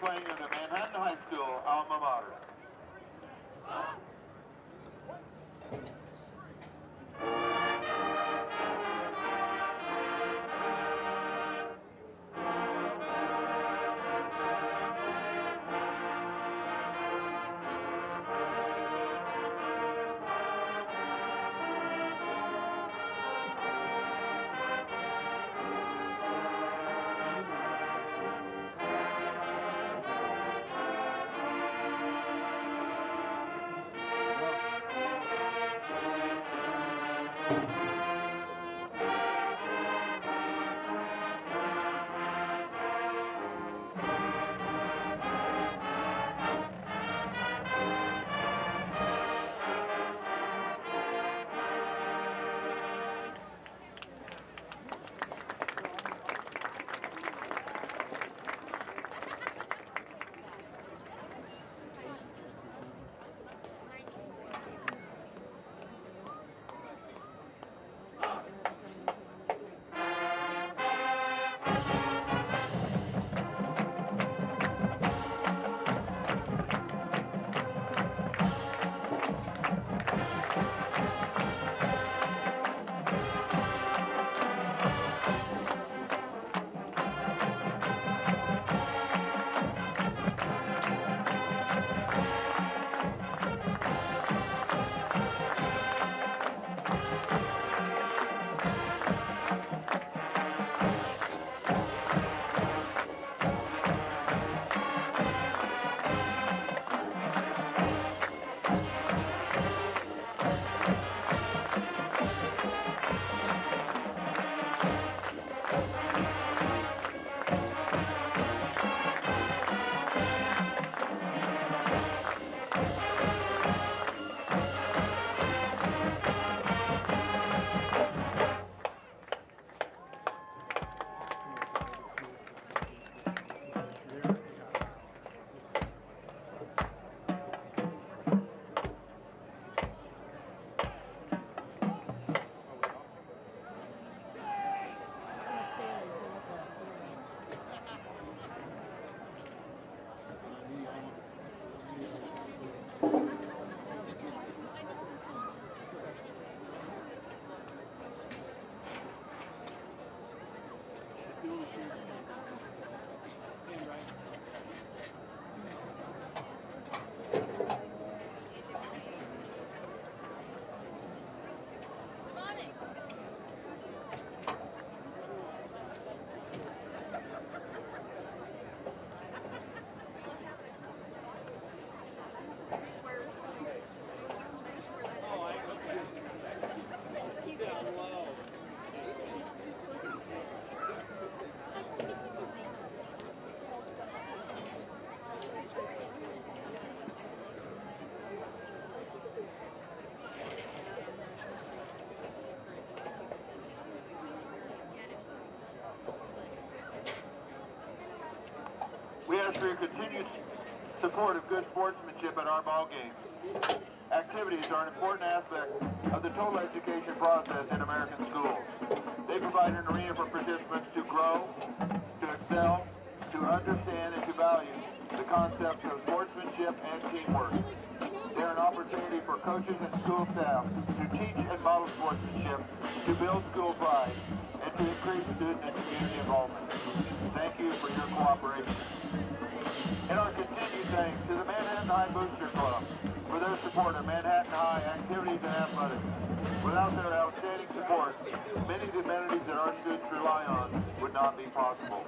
playing in the Manhattan High School alma mater. We ask for your continued support of good sportsmanship at our ball games. Activities are an important aspect of the total education process in American schools. They provide an arena for participants to grow, to excel, to understand, and to value the concepts of sportsmanship and teamwork. They're an opportunity for coaches and school staff to teach and model sportsmanship, to build school pride, and to increase student and community involvement. Thank you for your cooperation. And our continued thanks to the Manhattan High Booster Club for their support of Manhattan High activities and athletics. Without their outstanding support, many of the amenities that our students rely on would not be possible.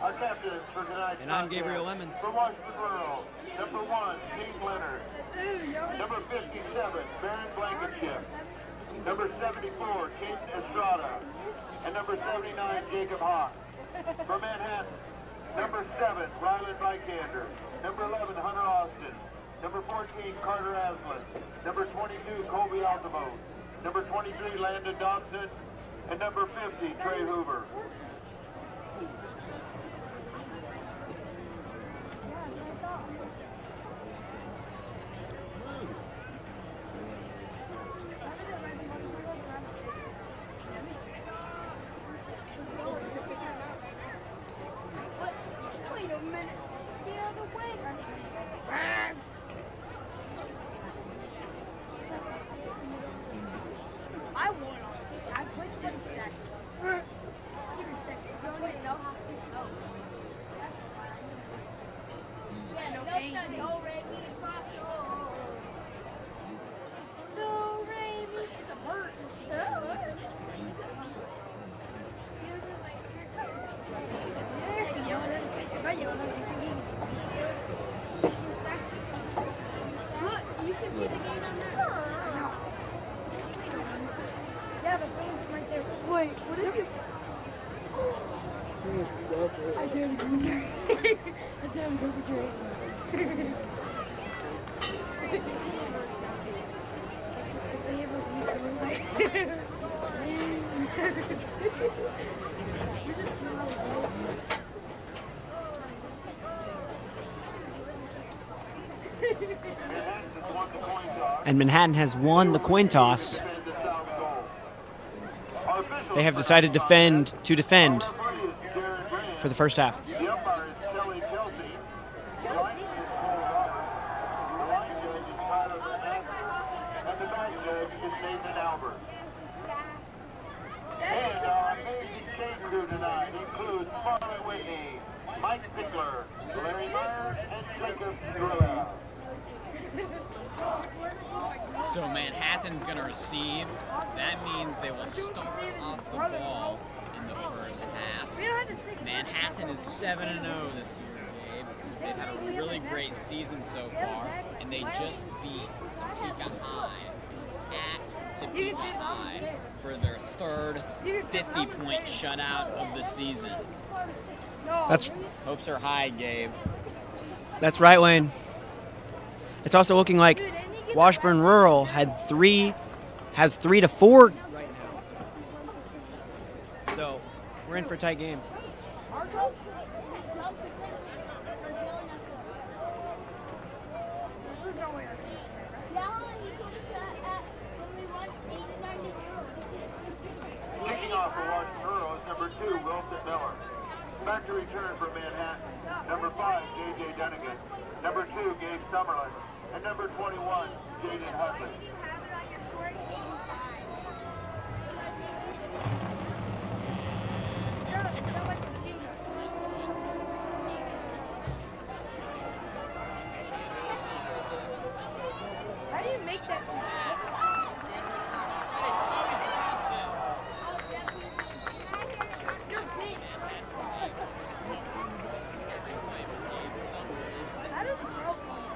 Our captains for tonight's And I'm Gabriel Lemons. For Washburn, number 1, Keith Leonard. Number 57, Baron Blankenship. Number 74, Kate Estrada. And number 79, Jacob Hawk. For Manhattan, number 7, Ryland Vikander. Number 11, Hunter Austin. Number 14, Carter Aslan. Number 22, Colby Altamont. Number 23, Landon Dobson. And number 50, Trey Hoover. Wait, what is it? I didn't go I didn't go for And Manhattan has won the coin toss. They have decided to defend for the first half. The umpire is Kelly Kelsey. The line judge is Tyler Burnett. And the back judge is Nathan Albert. And our amazing shade crew tonight includes Marlon Whitney, Mike Pickler, Larry Myers, and Jacob Gorilla. So Manhattan's going to receive. That means they will start off the ball in the first half. Manhattan is 7-0 this year, Gabe. They've had a really great season so far, and they just beat Topeka High at Topeka High for their third 50-point shutout of the season. Hopes are high, Gabe. That's right, Wayne. It's also looking like Washburn Rural has 3 to 4 right now. So we're in for a tight game. Kicking off for Washburn Rural is number 2, Wilson Miller. Back to return for Manhattan, number 5, Jason TJ Dunnigan. Number 2, Gabe Summerlin. And number 21, Jaden Hudley. How do you make that?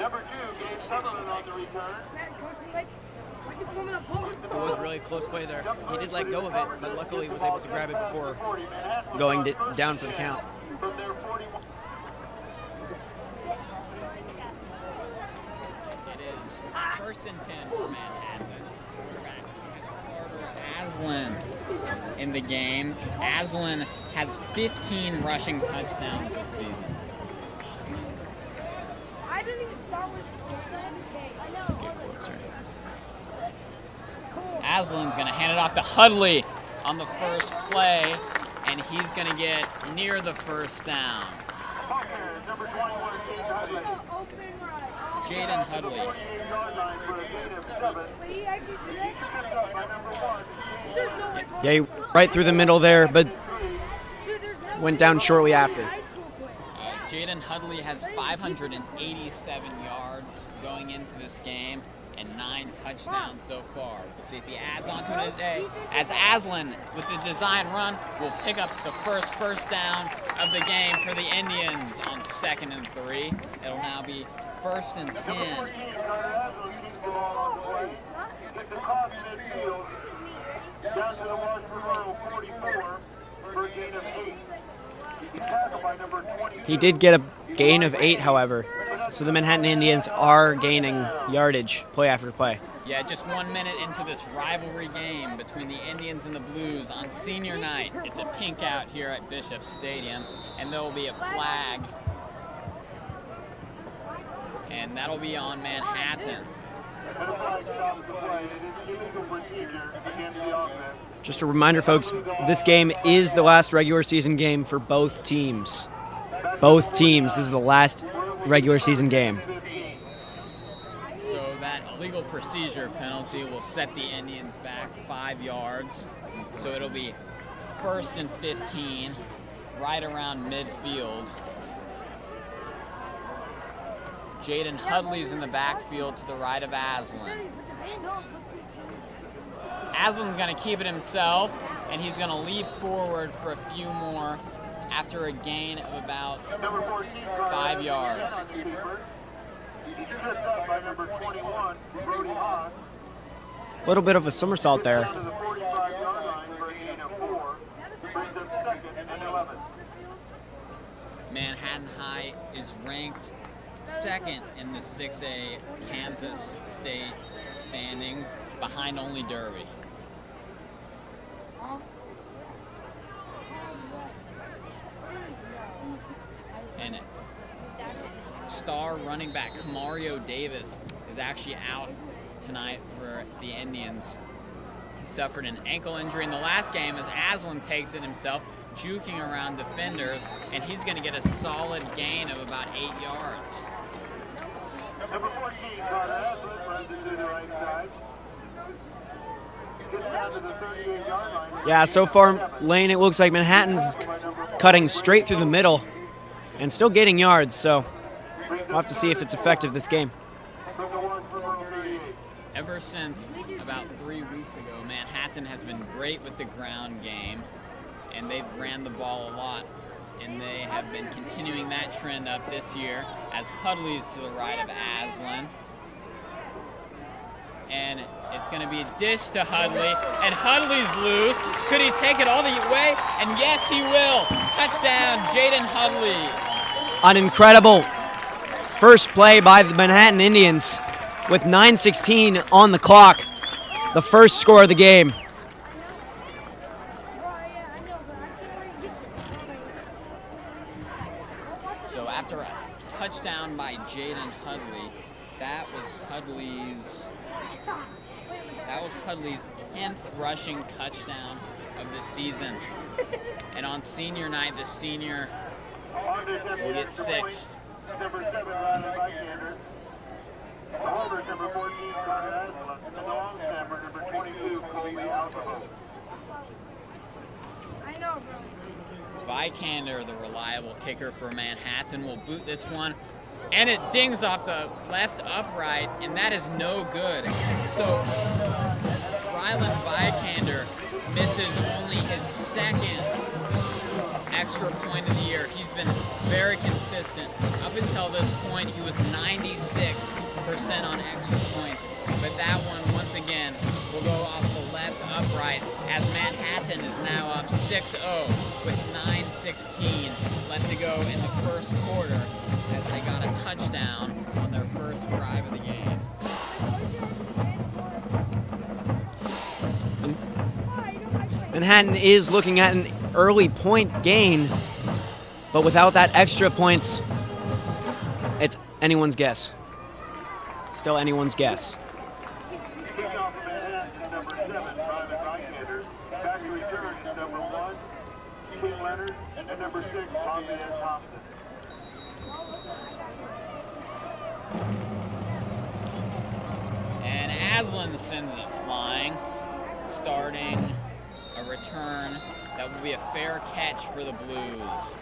Number 2, Gabe Summerlin on the return. It was really close play there. He did let go of it, but luckily he was able to grab it before going down for the count. From their 41. It is 1st and 10 for Manhattan. Quarterback Carter Aslan in the game. Aslan has 15 rushing touchdowns this season. I didn't even start with I know. Get closer. Aslan's going to hand it off to Hudley on the first play, and he's going to get near the first down. Number 21, Jaden Hudley. Yeah, he right through the middle there, but went down shortly after. Jaden Hudley has 587 yards going into this game and 9 touchdowns so far. We'll see if he adds on to it today. As Aslan, with the design run, will pick up the first down of the game for the Indians on 2nd and 3. It'll now be 1st and 10. Down to the Washburn 44 for a gain of 8. He's tackled by number 20. He did get a gain of 8, however, so the Manhattan Indians are gaining yardage play after play. Yeah, just 1 minute into this rivalry game between the Indians and the Blues on senior night. It's a pink out here at Bishop Stadium, and there will be a flag, and that'll be on Manhattan. Just a reminder, folks, this game is the last regular season game for both teams. Both teams, this is the last regular season game. So that illegal procedure penalty will set the Indians back 5 yards. So it'll be 1st and 15, right around midfield. Jaden Hudley's in the backfield to the right of Aslan. Aslan's going to keep it himself, and he's going to leap forward for a few more after a gain of about 5 yards. A little bit of a somersault there. Manhattan High is ranked 2nd in the 6A Kansas State standings, behind only Derby. And star running back Mario Davis is actually out tonight for the Indians. He suffered an ankle injury in the last game as Aslan takes it himself, juking around defenders, and he's going to get a solid gain of about 8 yards. Number 14, Carter Aslan, runs into the right side. Gets down to the 38-yard line. Yeah, so far, Lane, it looks like Manhattan's cutting straight through the middle and still gaining yards, so we'll have to see if it's effective this game. Ever since about 3 weeks ago, Manhattan has been great with the ground game, and they've ran the ball a lot, and they have been continuing that trend up this year as Hudley's to the right of Aslan. And it's going to be a dish to Hudley, and Hudley's loose. Could he take it all the way? And yes, he will. Touchdown, Jaden Hudley. An incredible first play by the Manhattan Indians with 9:16 on the clock. The first score of the game. So after a touchdown by Jaden Hudley, that was Hudley's 10th rushing touchdown of the season. And on senior night, the senior will get 6. number 7, Riley Bykander. The holders, number 14, Carter Aslan. And the long snapper, number 22, Colby Alcamo. I know, bro. Vikander, the reliable kicker for Manhattan, will boot this one. And it dings off the left upright, and that is no good. So Rylan Vikander misses only his second extra point of the year. He's been very consistent. Up until this point, he was 96% on extra points. But that one, once again, will go off the left upright as Manhattan is now up 6-0 with 9:16 left to go in the first quarter as they got a touchdown on their first drive of the game. Manhattan is looking at an early point gain, but without that extra points, it's anyone's guess. Still anyone's guess. Kickoff for Manhattan, number 7, Riley Bykander. Back to return is number 1, King Leonard, and number 6, Bobby S. Thompson. And Aslan sends it flying, starting a return that will be a fair catch for the Blues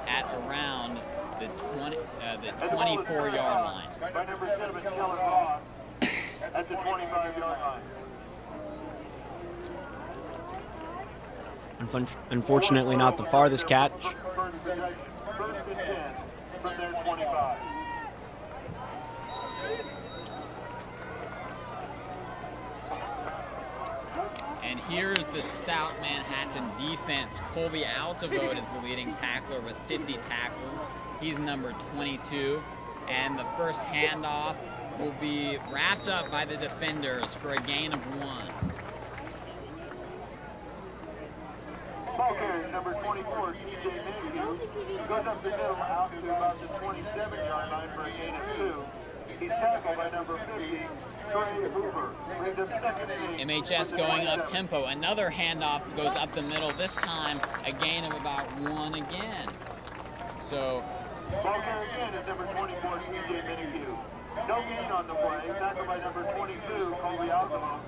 at around the 24-yard line. By number 7, Kellen Ross, at the 25-yard line. Unfortunately, not the farthest catch. First and 10 from their 25. And here's the stout Manhattan defense. Colby Altavote is the leading tackler with 50 tackles. He's number 22. And the first handoff will be wrapped up by the defenders for a gain of 1. Ball carrier, number 24, TJ Mayhew, goes up the middle out to about the 27-yard line for a gain of 2. He's tackled by number 50, Trey Hoover. Brings up second and 8. MHS going up tempo. Another handoff goes up the middle. This time, a gain of about 1 again. So, ball carrier again is number 24, TJ Mayhew. No gain on the play. Tackled by number 22, Colby Alcamo.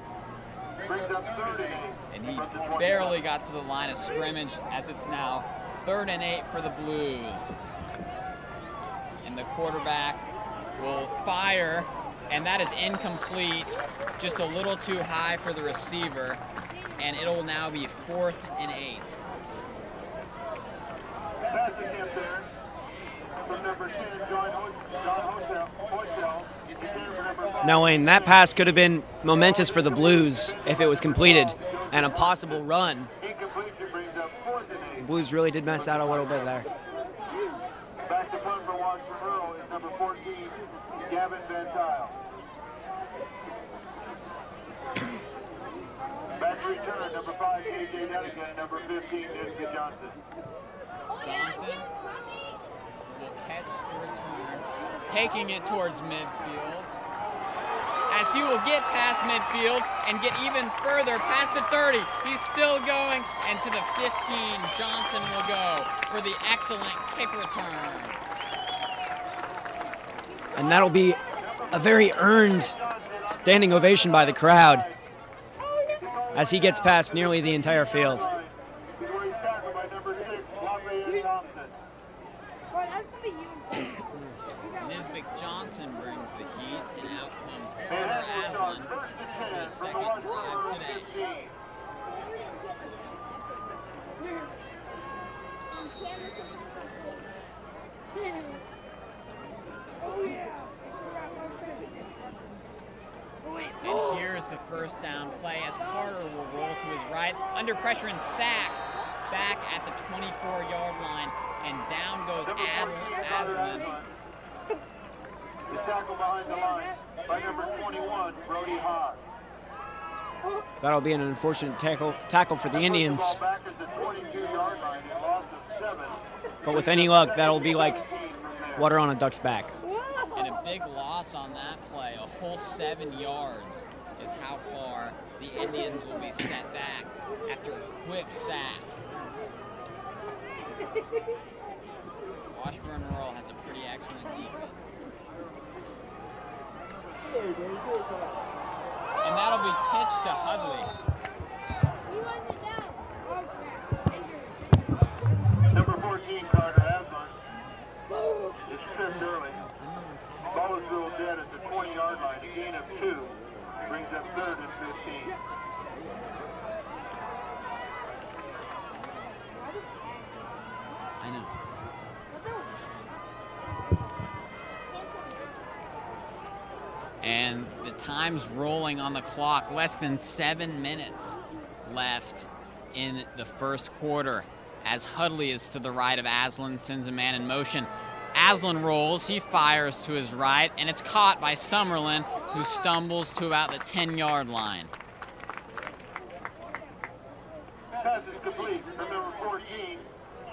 Brings up third and 8. And he barely got to the line of scrimmage as it's now 3rd and 8 for the Blues. And the quarterback will fire, and that is incomplete, just a little too high for the receiver, and it'll now be 4th and 8. Passing attempt there from number 10, John Hoytel. Now, Wayne, that pass could have been momentous for the Blues if it was completed, and a possible run. Incompletion brings up 4th and 8. The Blues really did mess out a little bit there. Back to punt for Washburn Earl is number 14, Gavin Van Tile. Back to return, number 5, J.J. Dunnigan, and number 15, Nancy Johnson. Johnson will catch the return, taking it towards midfield. As he will get past midfield and get even further past the 30. He's still going, and to the 15, Johnson will go for the excellent kick return. And that'll be a very earned standing ovation by the crowd as he gets past nearly the entire field. Nisbick Johnson brings the heat, and out comes Carter Aslan for his second drive today. And here's the first down play as Carter will roll to his right, under pressure and sacked back at the 24-yard line, and down goes Aslan. The tackle behind the line by number 21, Brody Haas. That'll be an unfortunate tackle for the Indians. Back at the 22-yard line, a loss of 7. But with any luck, that'll be like water on a duck's back. And a big loss on that play, a whole 7 yards is how far the Indians will be set back after a quick sack. Washburn Rural has a pretty excellent defense. And that'll be pitched to Hudley. Number 14, Carter Aslan, is tripped early. Ball is ruled dead at the 20-yard line. A gain of 2 brings up 3rd and 15. I know. And the time's rolling on the clock. Less than 7 minutes left in the first quarter as Hudley is to the right of Aslan, sends a man in motion. Aslan rolls, he fires to his right, and it's caught by Summerlin, who stumbles to about the 10-yard line. Pass is complete from number 14,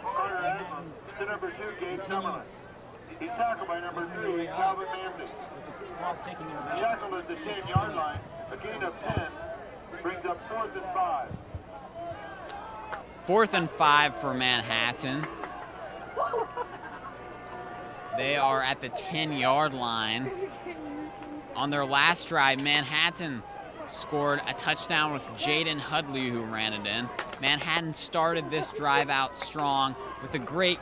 Carter Aslan, to number 2, Gabe Summerlin. He's tackled by number 3, Calvin Mandy. Tackled at the 10-yard line. A gain of 10 brings up 4th and 5. 4th and 5 for Manhattan. They are at the 10-yard line. On their last drive, Manhattan scored a touchdown with Jaden Hudley, who ran it in. Manhattan started this drive out strong with a great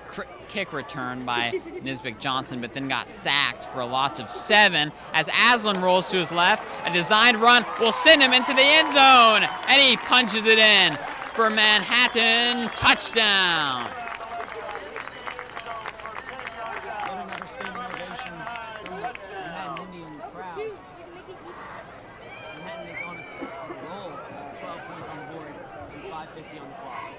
kick return by Nisbick Johnson, but then got sacked for a loss of 7 as Aslan rolls to his left. A designed run will send him into the end zone, and he punches it in for Manhattan. Touchdown. Another standing ovation from the Manhattan Indian crowd. Manhattan is on a roll, 12 points on the board, and 5:50 on the clock.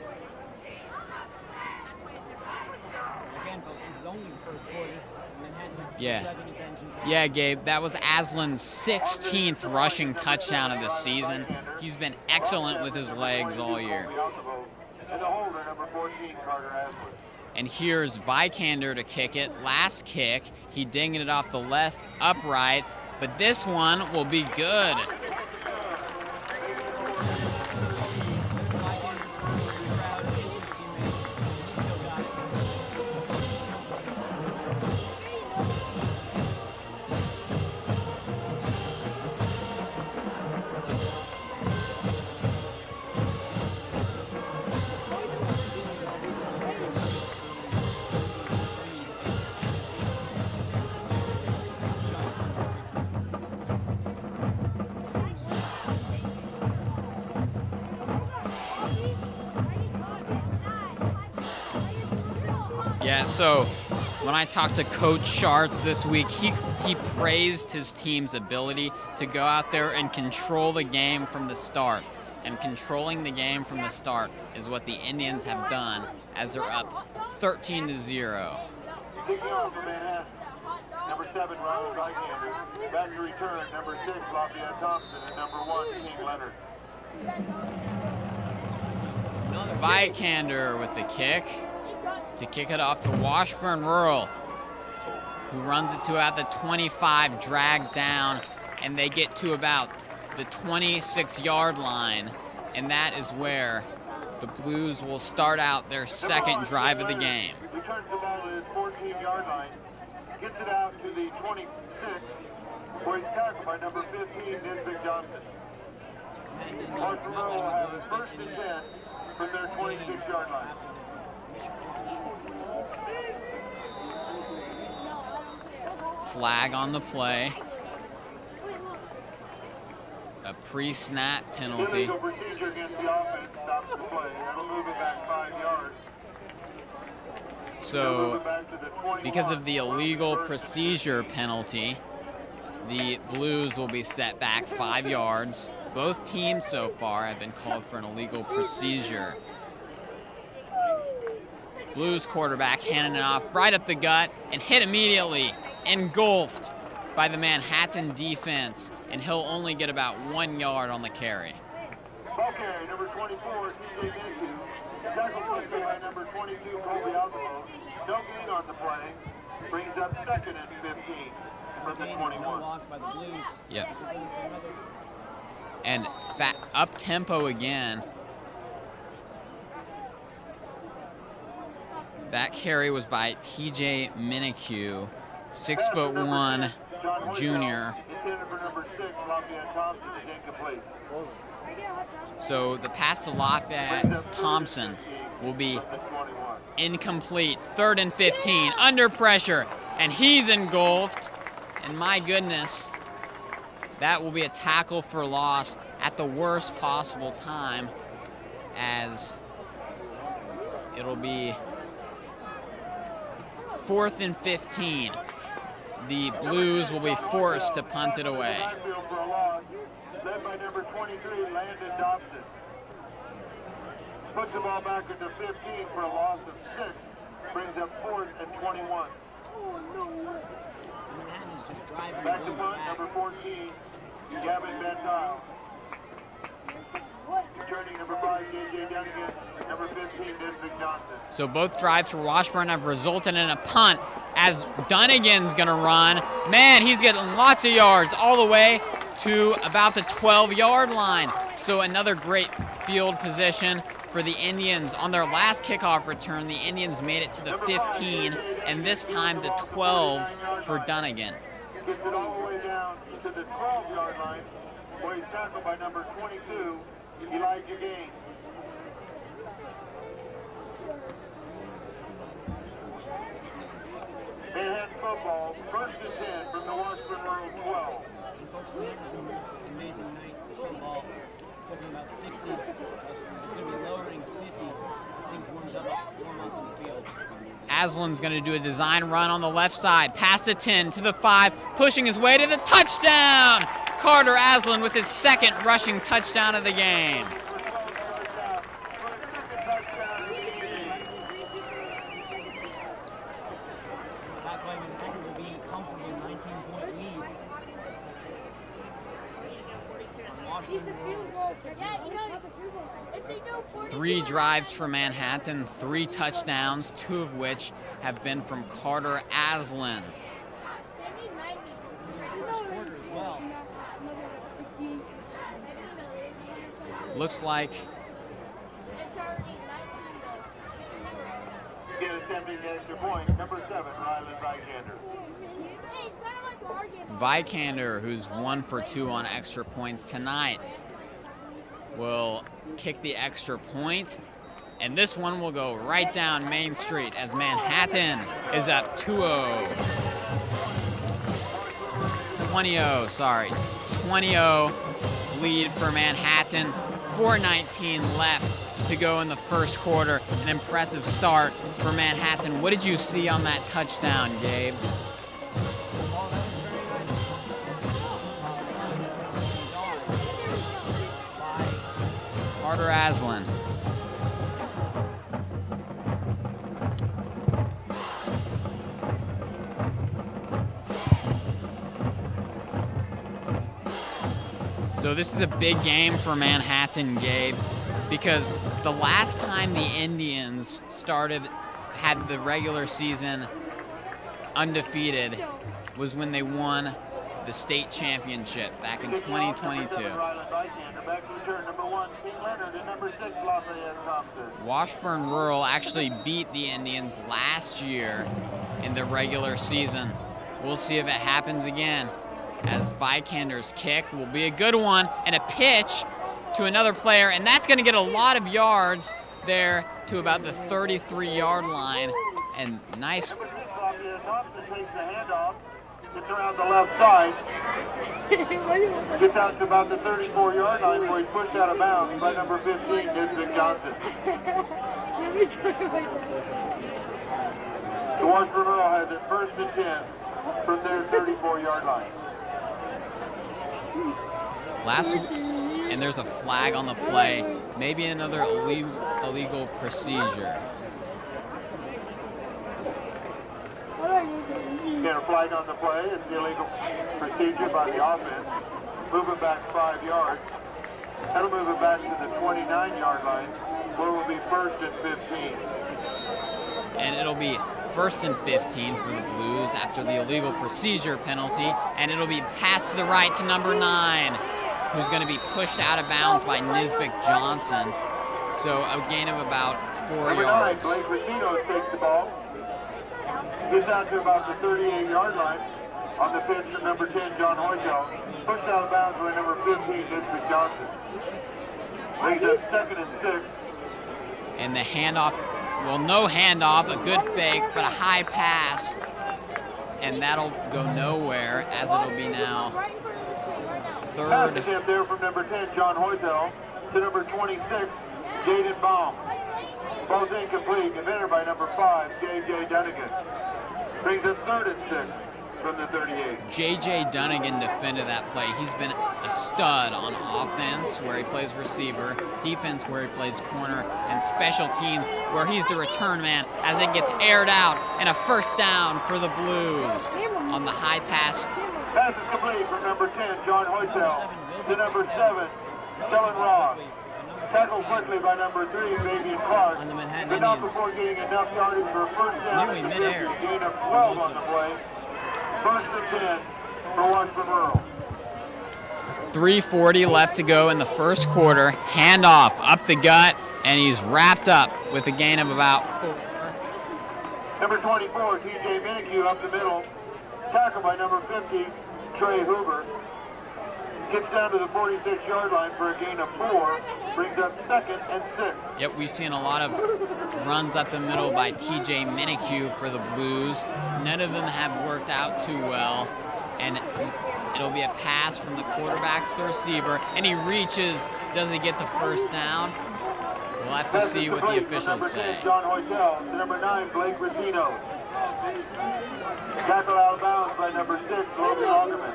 Again, folks, this is only the first quarter. Manhattan grabbing attention. Yeah, Gabe, that was Aslan's 16th rushing touchdown of the season. He's been excellent with his legs all year. And the holder, number 14, Carter Aslan. And here's Vikander to kick it. Last kick, he dinged it off the left upright, but this one will be good. Yeah, so when I talked to Coach Schartz this week, he praised his team's ability to go out there and control the game from the start. And controlling the game from the start is what the Indians have done as they're up 13-0. Kicking off for Manhattan, number 7, Ronald Vikander. Back to return, number 6, Lafayette Thompson, and number 1, King Leonard. Vikander with the kick to kick it off to Washburn Rural, who runs it to about the 25, dragged down, and they get to about the 26-yard line, and that is where the Blues will start out their second drive of the game. Returns the ball to his 14-yard line, gets it out to the 26, where he's tackled by number 15, Nisbick Johnson. Washburn Rural will have it 1st and 10 from their 26-yard line. Flag on the play. A pre-snap penalty. Illegal procedure against the offense stops the play. That'll move it back 5 yards. So, because of the illegal procedure penalty, the Blues will be set back 5 yards. Both teams so far have been called for an illegal procedure. Blues quarterback handing it off right up the gut and hit immediately, engulfed by the Manhattan defense, and he'll only get about 1 yard on the carry. Ball carry, number 24, TJ Ginsu. Tackle taken by number 22, Colby Alcamo. No gain on the play. Brings up 2nd and 15 from the 21. Lost by the Blues. Yep. And up tempo again. That carry was by TJ Minicue, 6'1" junior. Intended for number 6, Lafayette Thompson, is incomplete. So the pass to Lafayette Thompson will be incomplete. 3rd and 15, under pressure, and he's engulfed. And my goodness, that will be a tackle for loss at the worst possible time, as it'll be 4th and 15. The Blues will be forced to punt it away. Led by number 23, Landon Dobson. Puts the ball back into 15 for a loss of 6. Brings up 4th and 21. Back to punt, number 14, Gavin Bentile. Returning number 5, JJ Dunnigan. Number 15, Nisbet Johnson. So both drives for Washburn have resulted in a punt, as Dunnigan's going to run. Man, he's getting lots of yards all the way to about the 12-yard line. So another great field position for the Indians. On their last kickoff return, the Indians made it to the 15, and this time the 12 for Dunnigan. Gets it all the way down to the 12-yard line, where he's tackled by number 22, Elijah Gaines. Manhattan football, 1st and 10 from the Washburn Rural 12. Folks, tonight was an amazing night for football. It's looking about 60. It's going to be lowering to 50 as things warm up in the field. Aslan's going to do a design run on the left side, past the 10 to the 5, pushing his way to the touchdown. Carter Aslan with his 2nd rushing touchdown of the game. Three drives for Manhattan, 3 touchdowns, 2 of which have been from Carter Aslan. Looks like attempting the extra point, number 7, Rylan Vikander. Vikander, who's 1 for 2 on extra points tonight, will kick the extra point, and this one will go right down Main Street as Manhattan is up 2-0. 20-0 lead for Manhattan. 4:19 left to go in the first quarter. An impressive start for Manhattan. What did you see on that touchdown, Gabe? Carter Aslan. So this is a big game for Manhattan, Gabe, because the last time the Indians had the regular season undefeated was when they won the state championship back in 2022. Washburn Rural actually beat the Indians last year in the regular season. We'll see if it happens again, as Vikander's kick will be a good one, and a pitch to another player, and that's going to get a lot of yards there to about the 33-yard line. And nice. Gets around the left side. Gets out to about the 34-yard line where he's pushed out of bounds by number 15, Nisbet Johnson. The Washburn Rural has it 1st and 10 from their 34-yard line. And there's a flag on the play, maybe another illegal procedure. Get a flag on the play. It's the illegal procedure by the offense. Moving back 5 yards. That'll move it back to the 29-yard line, where it will be 1st and 15. And it'll be 1st and 15 for the Blues after the illegal procedure penalty, and it'll be passed to the right to number 9, who's going to be pushed out of bounds by Nisbet Johnson. So a gain of about 4 Number 9, yards. Blake Racino takes the ball. Gets out to about the 38-yard line. On the pitch from number 10, John Hoytel. Pushed out of bounds by number 15, Vincent Johnson. Brings up 2nd and 6. And the handoff, well, no handoff, a good fake, but a high pass. And that'll go nowhere, as it'll be now Pass 3rd. attempt there from number 10, John Hoytel, to number 26, Jaden Baum. Ball's incomplete, defended by number 5, J.J. Dunnigan. Brings us 3rd and 6 from the 38. J.J. Dunnigan defended that play. He's been a stud on offense, where he plays receiver, defense, where he plays corner, and special teams, where he's the return man as it gets aired out, and a first down for the Blues on the high pass. Pass is complete from number 10, John Hoytel, to number 7, Kellen Ross. Tackled quickly by number 3, Fabian Clark, On the Manhattan but not Indians. before getting enough yardage for a first down Nearly at the 50, midair. gain of 12 on the play. 1st and 10 for Washburn Rural. 3:40 left to go in the first quarter. Handoff up the gut, and he's wrapped up with a gain of about 4. Number 24, T.J. Minihue up the middle. Tackled by number 50, Trey Hoover. Gets down to the 46-yard line for a gain of 4. Brings up 2nd and 6. Yep, we've seen a lot of runs up the middle by T.J. Minihue for the Blues. None of them have worked out too well, and it'll be a pass from the quarterback to the receiver, and he reaches. Does he get the first down? We'll have to see what the officials say. John Hoytel to number 9, Blake Racino. Tackle out of bounds by number 6, Logan Augerman.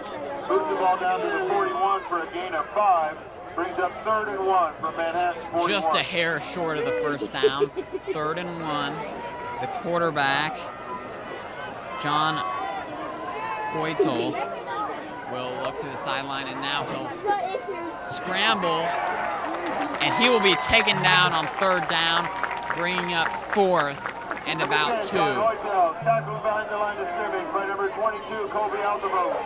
Moves the ball down to the 41 for a gain of 5. Brings up 3rd and 1 from Manhattan 41. Just a hair short of the first down. 3rd and 1. The quarterback, John Hoytel, will look to the sideline, and now he'll scramble, and he will be taken down on 3rd down, bringing up 4th and about 2. John Hoytel tackled behind the line of scrimmage by number 22, Kobe Altavo,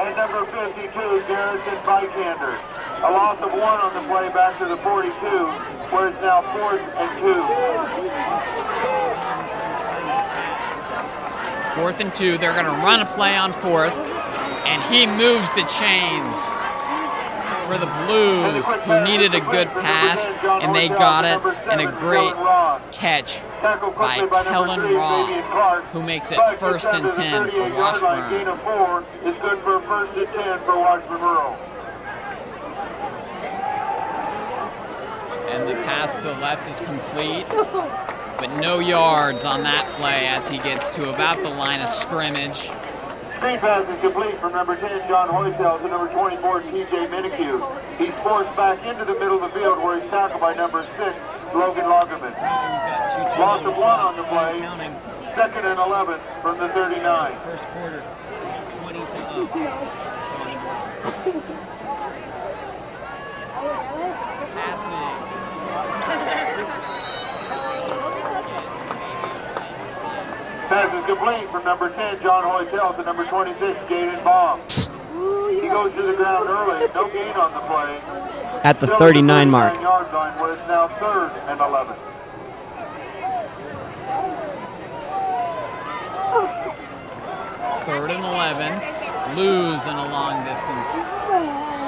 and number 52, Garrison Vikander. A loss of 1 on the play back to the 42, where it's now 4th and 2. 4th and 2. They're going to run a play on 4th, and he moves the chains for the Blues, who needed a good pass, and they got it in a great catch by Kellen Roth, who makes it 1st and 10 for Washburn. Gain of 4 is good for 1st and 10 for Washburn Rural. And the pass to the left is complete, but no yards on that play as he gets to about the line of scrimmage. Screen pass is complete from number 10, John Hoytel, to number 24, T.J. Minihue. He's forced back into the middle of the field where he's tackled by number 6, Logan Lagerman. Loss of 1 on the play. 2nd and 11 from the 39. First quarter, 20 to Passing. Pass is complete from number 10, John Hoytel, to number 26, Jaden Baum. He goes to the ground early. No gain on the play. At the Still 39 mark. 39-yard line, where it's now 3rd and 11. Third and 11. Blues in a long distance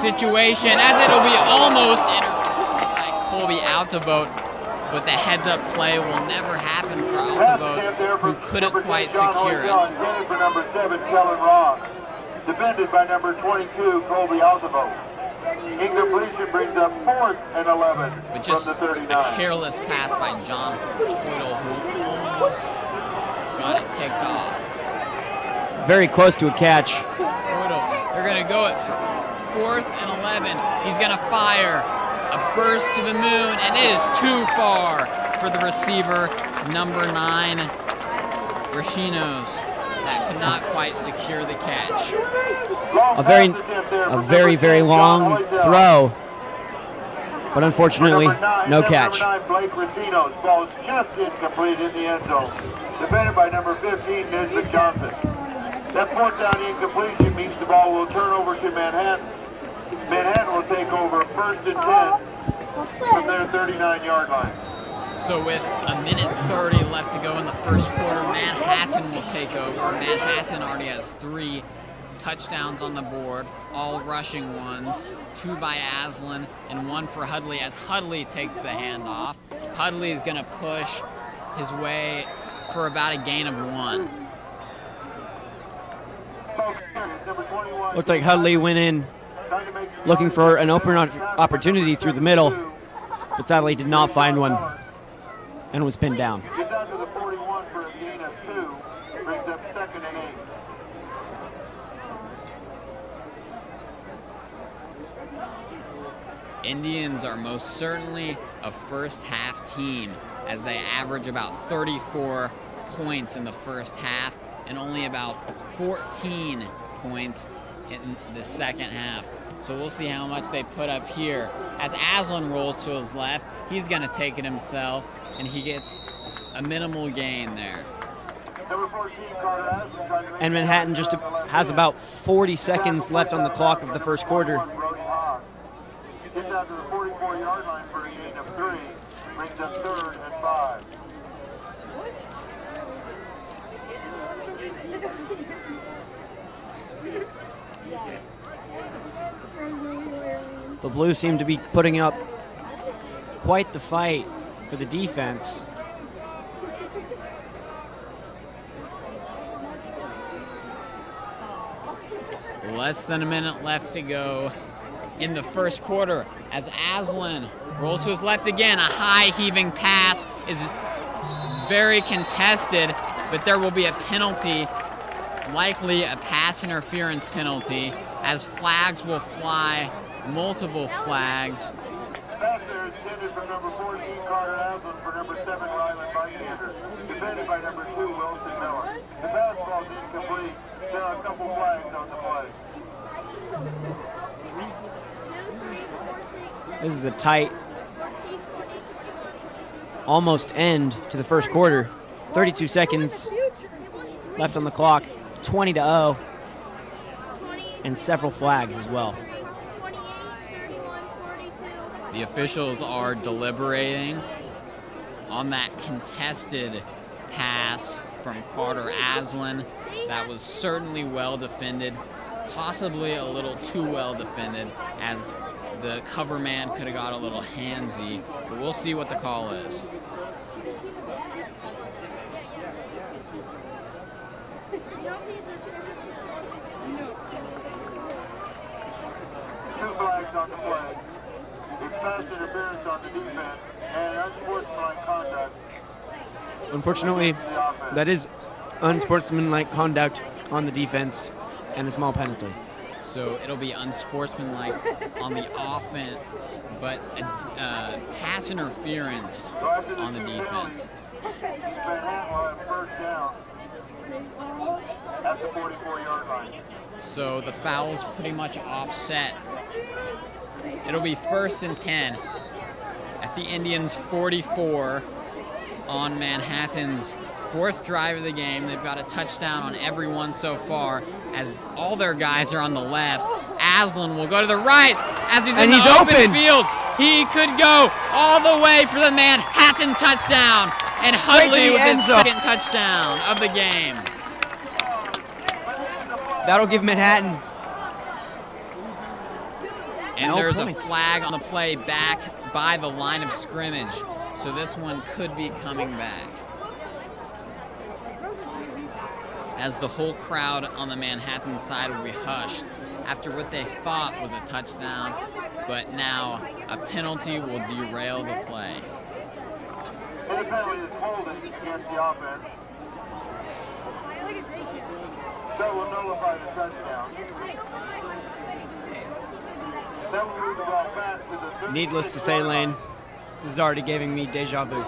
situation, as it'll be almost intercepted by Colby Altavote, but the heads-up play will never happen for Altavote, who couldn't quite secure it. Intended for number 7, Kellen Ross. Defended by number 22, Colby Altavote. Incompletion brings up 4th and 11 But just from the a 39. careless pass by John Hoytel, who almost got it picked off. Very close to a catch. Hoytel, they're going to go it for 4th and 11. He's going to fire a burst to the moon, and it is too far for the receiver, number 9, Rashinos. That could not quite secure the catch. A very long throw, but unfortunately, no catch. Number 9, Blake Racino's ball is just incomplete in the end zone. Defended by number 15, Nisbet Johnson. That 4th down incompletion means the ball will turn over to Manhattan. Manhattan will take over 1st and 10 from their 39-yard line. So with a minute 30 left to go in the first quarter, Manhattan will take over. Manhattan already has 3 touchdowns on the board, all rushing ones, 2 by Aslan and 1 for Hudley as Hudley takes the handoff. Hudley is going to push his way for about a gain of 1. Looked like Hudley went in looking for an open opportunity through the middle, but sadly did not find one and was pinned down. Gets out to the 41 for a gain of 2, brings up 2nd and 8. Indians are most certainly a first half team as they average about 34 points in the first half and only about 14 points in the second half. So we'll see how much they put up here. As Aslan rolls to his left, he's going to take it himself, and he gets a minimal gain there. And Manhattan just has about 40 seconds left on the clock of the first quarter. Gets out to the 44-yard line for a gain of 3, brings up 3rd and 5. The Blues seem to be putting up quite the fight for the defense. Less than a minute left to go in the first quarter as Aslan rolls to his left again. A high heaving pass is very contested, but there will be a penalty, likely a pass interference penalty, as flags will fly, multiple flags. Pass there intended for number 14, Carter Aslan, for number 7, Ryland Bystander, defended by number 2, Wilson Miller. The pass ball is incomplete. There are a couple flags on the play. This is a tight, almost end to the first quarter. 32 seconds left on the clock, 20-0, and several flags as well. The officials are deliberating on that contested pass from Carter Aslan. That was certainly well defended, possibly a little too well defended, as the cover man could have got a little handsy, but we'll see what the call is. 2 flags on the play. It's pass interference on the defense and unsportsmanlike conduct. Unfortunately, that is unsportsmanlike conduct on the defense and a small penalty. So it'll be unsportsmanlike on the offense, but pass interference on the defense. Manhattan will have first down at the 44-yard line. So the foul's pretty much offset. It'll be 1st and 10 at the Indians' 44 on Manhattan's 4th drive of the game. They've got a touchdown on every one so far, as all their guys are on the left. Aslan will go to the right as he's in the open field. He could go all the way for the Manhattan touchdown, and Hudley with his 2nd touchdown of the game. That'll give Manhattan And no there's points. A flag on the play back by the line of scrimmage. So this one could be coming back. As the whole crowd on the Manhattan side will be hushed after what they thought was a touchdown, but now a penalty will derail the play. And the penalty is holding against the offense. That will nullify the touchdown. That will move the ball back to the 30. Needless to say, Lane, this is already giving me deja vu.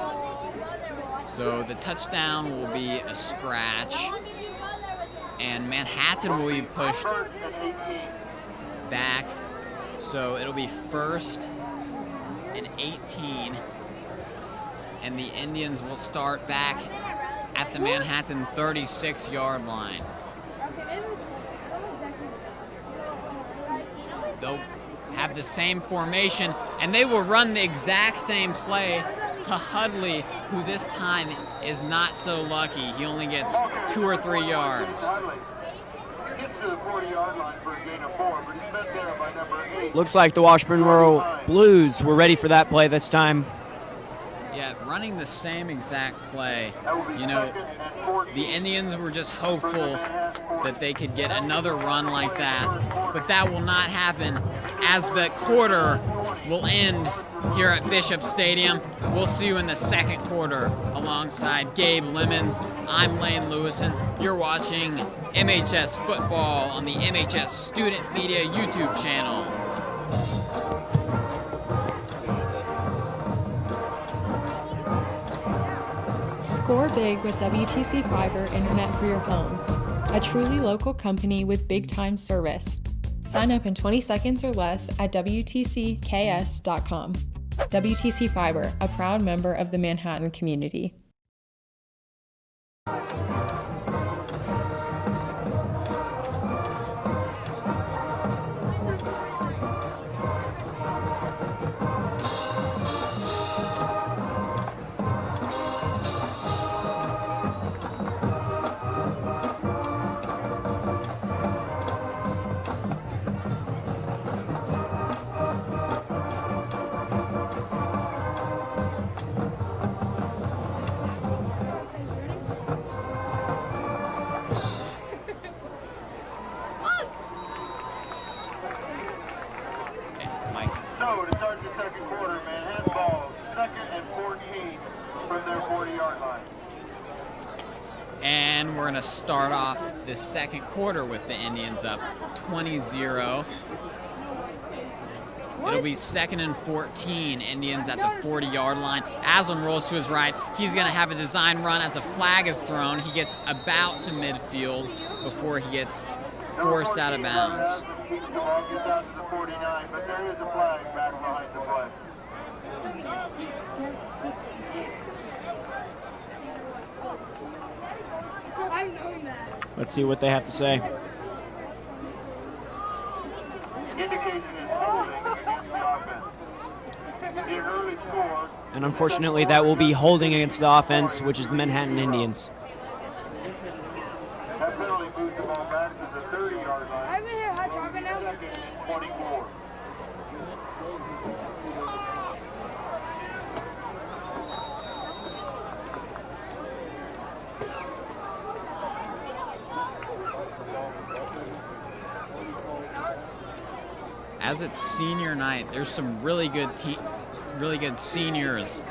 So the touchdown will be a scratch, and Manhattan will be pushed back. So it'll be 1st and 18, and the Indians will start back at the Manhattan 36-yard line. They'll have the same formation, and they will run the exact same play to Hudley, who this time is not so lucky. He only gets 2 or 3 yards. Gets to the 40-yard line for a gain of 4, but he's met there by number 8. Looks like the Washburn Rural Blues were ready for that play this time. Yeah, running the same exact play. You know, the Indians were just hopeful that they could get another run like that, but that will not happen as the quarter will end here at Bishop Stadium. We'll see you in the second quarter alongside Gabe Lemons. I'm Lane Lewison. You're watching MHS Football on the MHS Student Media YouTube channel. Score big with WTC Fiber Internet for your home, a truly local company with big-time service. Sign up in 20 seconds or less at WTCKS.com. WTC Fiber, a proud member of the Manhattan community. So, to start the second quarter, Manhattan ball, 2nd and 14 from their 40-yard line. And we're going to start off the second quarter with the Indians up 20-0. It'll be 2nd and 14, Indians at the 40-yard line. Aslan rolls to his right. He's going to have a design run as a flag is thrown. He gets about to midfield before he gets forced out of bounds. Keeps the ball, gets out to the 49, but there is a flag back behind the play. I'm knowing that. Let's see what they have to say. Indication is holding against the offense. The early score. And unfortunately, that will be holding against the offense, which is the Manhattan Indians. That penalty moves the ball back to the 30-yard line. I've been here hot chocolate now. 2nd and 24. As it's senior night, there's some really good seniors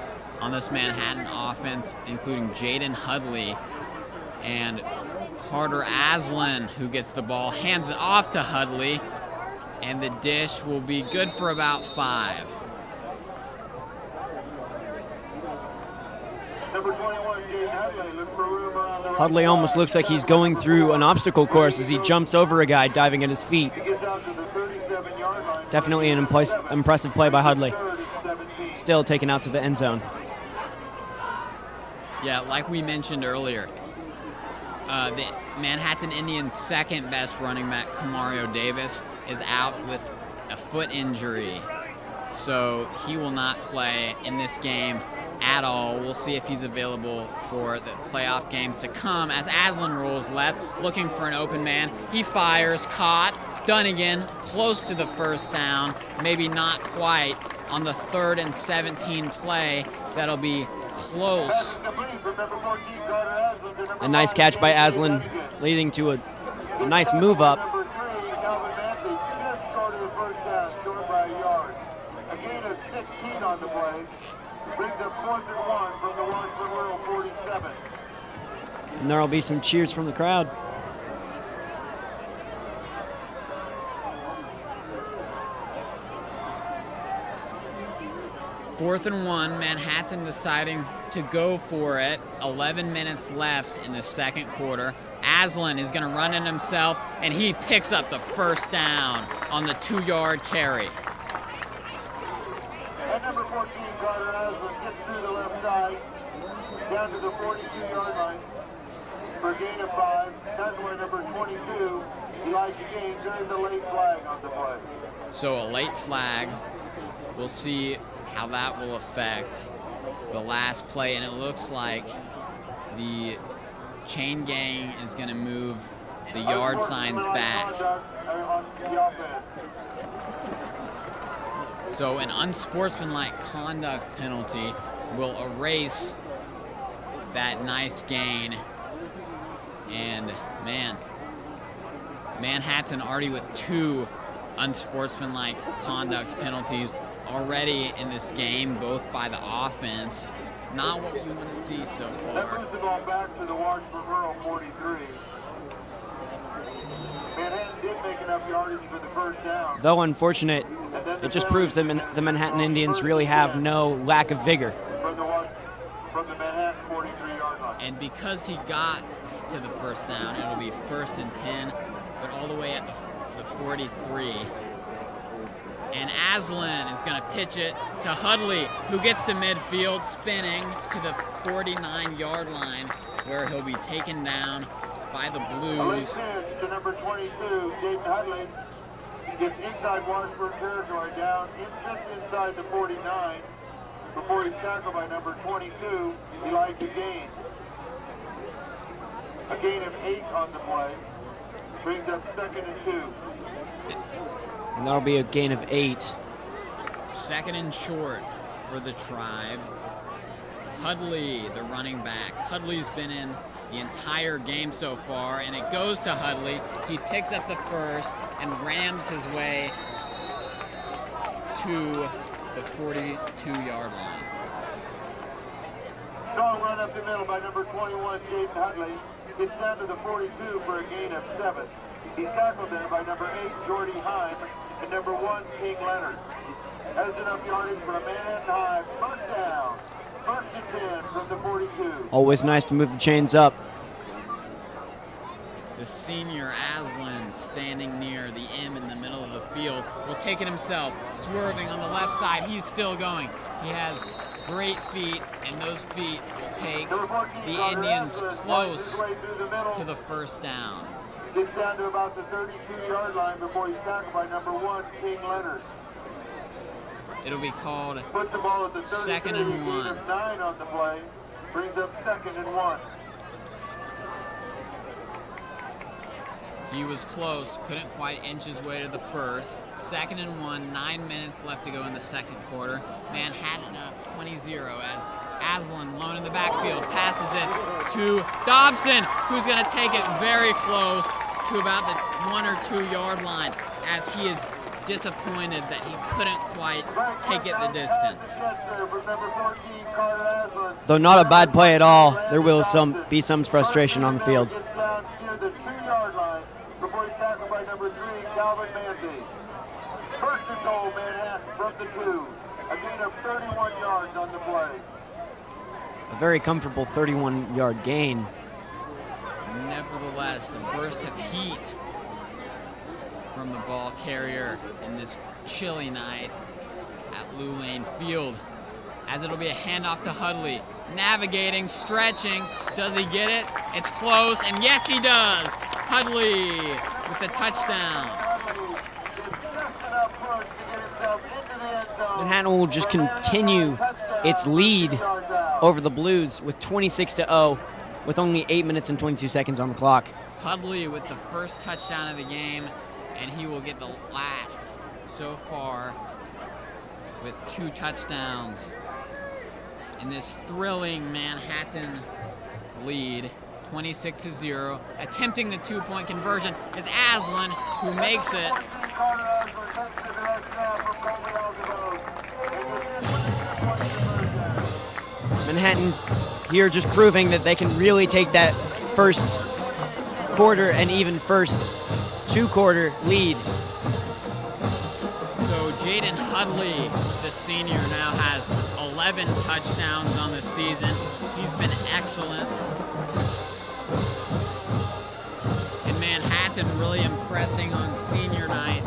on this Manhattan offense, including Jaden Hudley and Carter Aslan, who gets the ball, hands it off to Hudley, and the dish will be good for about 5. Number 21, Jaden Hudley, look for room around the Hudley almost looks like he's going through an obstacle course as he jumps over a guy diving at his feet. He gets out to the 37-yard line. Definitely an impressive play by Hudley. Still taken out to the end zone. Yeah, like we mentioned earlier, the Manhattan Indians' second best running back, Kamario Davis, is out with a foot injury. So he will not play in this game at all. We'll see if he's available for the playoff games to come as Aslan rolls left, looking for an open man. He fires, caught, done again, close to the first down, maybe not quite on the 3rd and 17 play. That'll be close. A nice catch by Aslan, leading to a nice move up. Number 3, Calvin Matthews, just short of the first down, short by a yard. A gain of 16 on the play. Brings up 4th and 1 from the Washburn Rural 47. And there'll be some cheers from the crowd. Fourth and 1, Manhattan deciding to go for it. 11 minutes left in the second quarter. Aslan is going to run in himself, and he picks up the first down on the 2-yard carry. And number 14, Carter Aslan, gets through the left side, down to the 42-yard line for a gain of 5. That's where number 22, Elijah Gaines, there's a late flag on the play. So a late flag. We'll see how that will affect the last play, and it looks like the chain gang is going to move the yard signs back. So an unsportsmanlike conduct penalty will erase that nice gain. And man, Manhattan already with 2 unsportsmanlike conduct penalties already in this game, both by the offense. Not what you want to see so far. That moves the ball back to the Washburn Rural 43. Manhattan did make enough yardage for the first down. Though unfortunate, it just proves that the Manhattan Indians really have no lack of vigor. From the Manhattan 43-yard line. And because he got to the first down, it'll be 1st and 10, but all the way at the 43. And Aslan is going to pitch it to Hudley, who gets to midfield, spinning to the 49-yard line, where he'll be taken down by the Blues. To number 22, Jaden Hudley. He gets inside Washburn territory, down just inside the 49, before he's tackled by number 22, Elijah Gaines. A gain of 8 on the play. Brings up 2nd and 2. And that'll be a gain of 8. 2nd and short for the Tribe. Hudley, the running back. Hudley's been in the entire game so far, and it goes to Hudley. He picks up the first and rams his way to the 42-yard line. Strong run up the middle by number 21, Jaden Hudley. Gets down to the 42 for a gain of 7. He's tackled there by number 8, Jordy Heim, and number 1, King Leonard. Has enough yardage for a Manhattan High first down. 1st and 10 from the 42. Always nice to move the chains up. The senior Aslan, standing near the M in the middle of the field, will take it himself, swerving on the left side. He's still going. He has great feet, and those feet will take the Indians close to the first down. Gets down to about the 32-yard line before he's tackled by number 1, King Leonard. It'll be called Puts the ball at the 2nd and 1. 9 on the play. Brings up 2nd and 1. He was close, couldn't quite inch his way to the first. 2nd and 1, 9 minutes left to go in the second quarter. Manhattan up 20-0 as Aslan, alone in the backfield, passes it to Dobson, who's going to take it very close to about the 1 or 2 yard line, as he is disappointed that he couldn't quite take it the distance. Though not a bad play at all, there will be some frustration on the field. Before he's tackled by number 3, Calvin Manzi. 1st and goal, Manhattan from the 2. A gain of 31 yards on the play. A very comfortable 31-yard gain. Nevertheless, a burst of heat from the ball carrier in this chilly night at Lou Lane Field, as it'll be a handoff to Hudley. Navigating, stretching. Does he get it? It's close, and yes, he does. Hudley with the touchdown. Manhattan will just continue its lead over the Blues with 26-0 with only 8 minutes and 22 seconds on the clock. Hudley with the first touchdown of the game, and he will get the last so far with 2 touchdowns in this thrilling Manhattan lead, 26-0. Attempting the 2-point conversion is Aslan, who makes it. Manhattan here just proving that they can really take that first quarter and even first 2-quarter lead. So Jaden Hudley, the senior, now has 11 touchdowns on the season. He's been excellent. And Manhattan really impressing on senior night,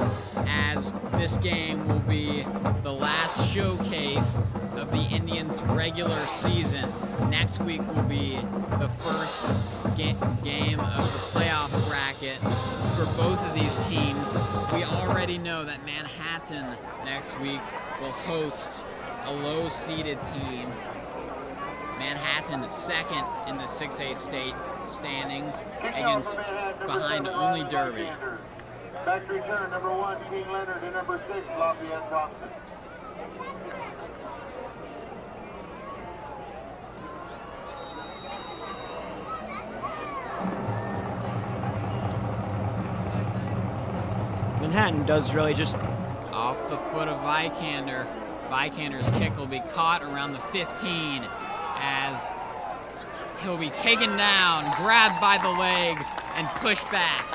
as this game will be the last showcase of the Indians' regular season. Next week will be the first game of the playoff bracket for both of these teams. We already know that Manhattan next week will host a low-seeded team Manhattan second in the 6A state standings behind only Derby. Back to return, number 1, King Leonard, and number 6, Lafayette Thompson. Manhattan does really just Off the foot of Vikander. Vikander's kick will be caught around the 15 as he'll be taken down, grabbed by the legs, and pushed back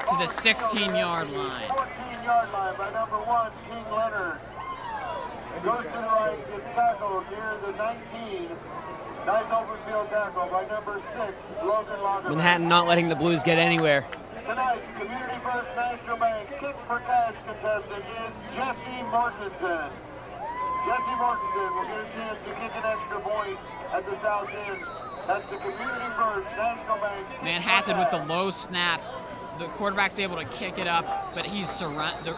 to the 16-yard line. 14-yard line by number 1, King Leonard. Goes to the right, gets tackled near the 19. Nice open field tackle by number 6, Logan Lagerman. Manhattan not letting the Blues get anywhere. Tonight, Community First National Bank kick for cash contestant is Jesse Mortensen. Jesse Mortensen will get a chance to kick an extra point at the south end. That's the Community First National Bank. Manhattan with the low snap. The quarterback's able to kick it up, but the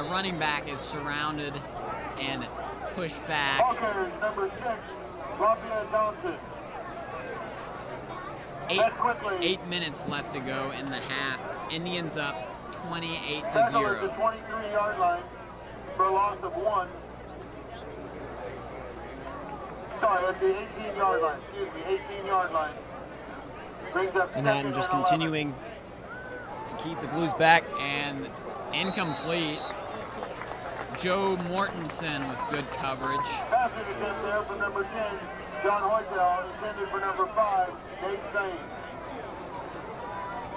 running back is surrounded and pushed back. Ball carriers, number 6, Lafayette Thompson. 8 minutes left to go in the half. Indians up 28-0. Tackle at the 23-yard line for a loss of 1. Sorry, at the 18-yard line. 18-yard line. Brings up Manhattan just continuing to keep the Blues back. And incomplete. Joe Mortensen with good coverage. Passing attempt there for number 10, John Hoytel, intended for number 5, Nate Sain.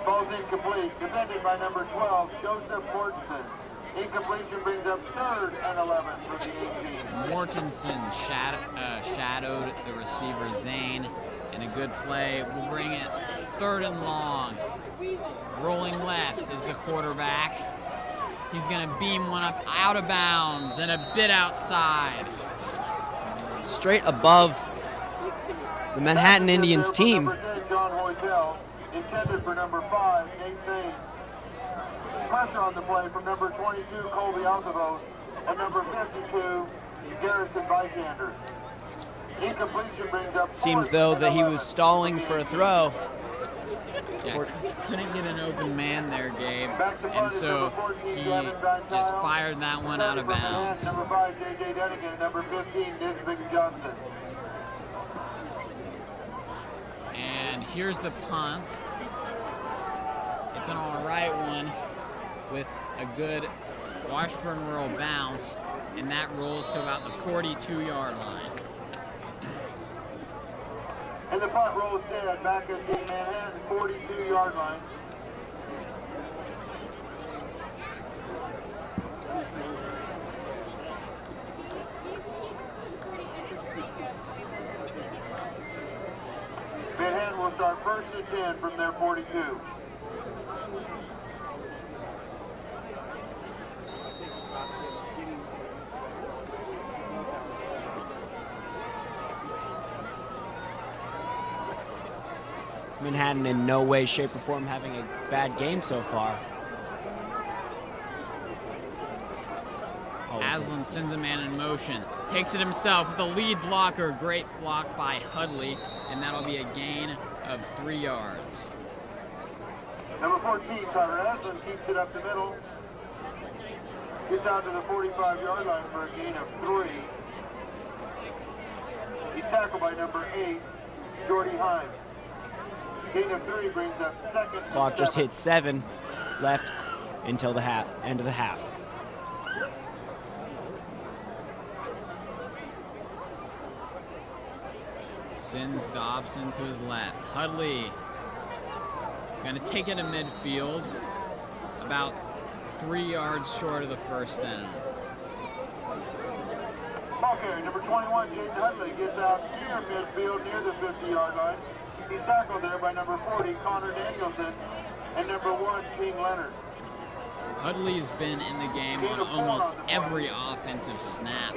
Ball's incomplete, defended by number 12, Joseph Mortensen. Incompletion brings up 3rd and 11 for the 18. Mortensen shadowed the receiver Zane, and a good play will bring it 3rd and long. Rolling left is the quarterback. He's going to beam one up out of bounds and a bit outside. Straight above the Manhattan Indians team. Number 10, John Hoytel, intended for number 5, Nate Sain. Pressure on the play from number 22, Colby Alcavos, and number 52, Garrison Vikander. Incompletion brings up. Seemed though that he was stalling for a throw. Yeah, couldn't get an open man there, Gabe, and so he just fired that one out of bounds. Number 5, J.J. Denigan, number 15, Disbig Johnson. And here's the punt. It's an all right one with a good Washburn Rural bounce, and that rolls to about the 42-yard line. And the punt rolls dead back at the Manhattan 42-yard line. Manhattan will start 1st and 10 from their 42. Manhattan in no way, shape, or form having a bad game so far. Aslan sends a man in motion, takes it himself with a lead blocker. Great block by Hudley, and that'll be a gain of 3 yards. Number 14, Tyler Aslan keeps it up the middle. Gets out to the 45-yard line for a gain of 3. He's tackled by number 8, Jordy Hines. Gain of 3 brings up 2nd. Clock just hit 7 left until the end of the half. Sends Dobson to his left. Hudley gonna take it to midfield, about 3 yards short of the first down. Ball carry, number 21, Jaden Hudley gets out near midfield, near the 50-yard line. He's tackled there by number 40, Connor Danielson, and number 1, King Leonard. Hudley's been in the game on almost every offensive snap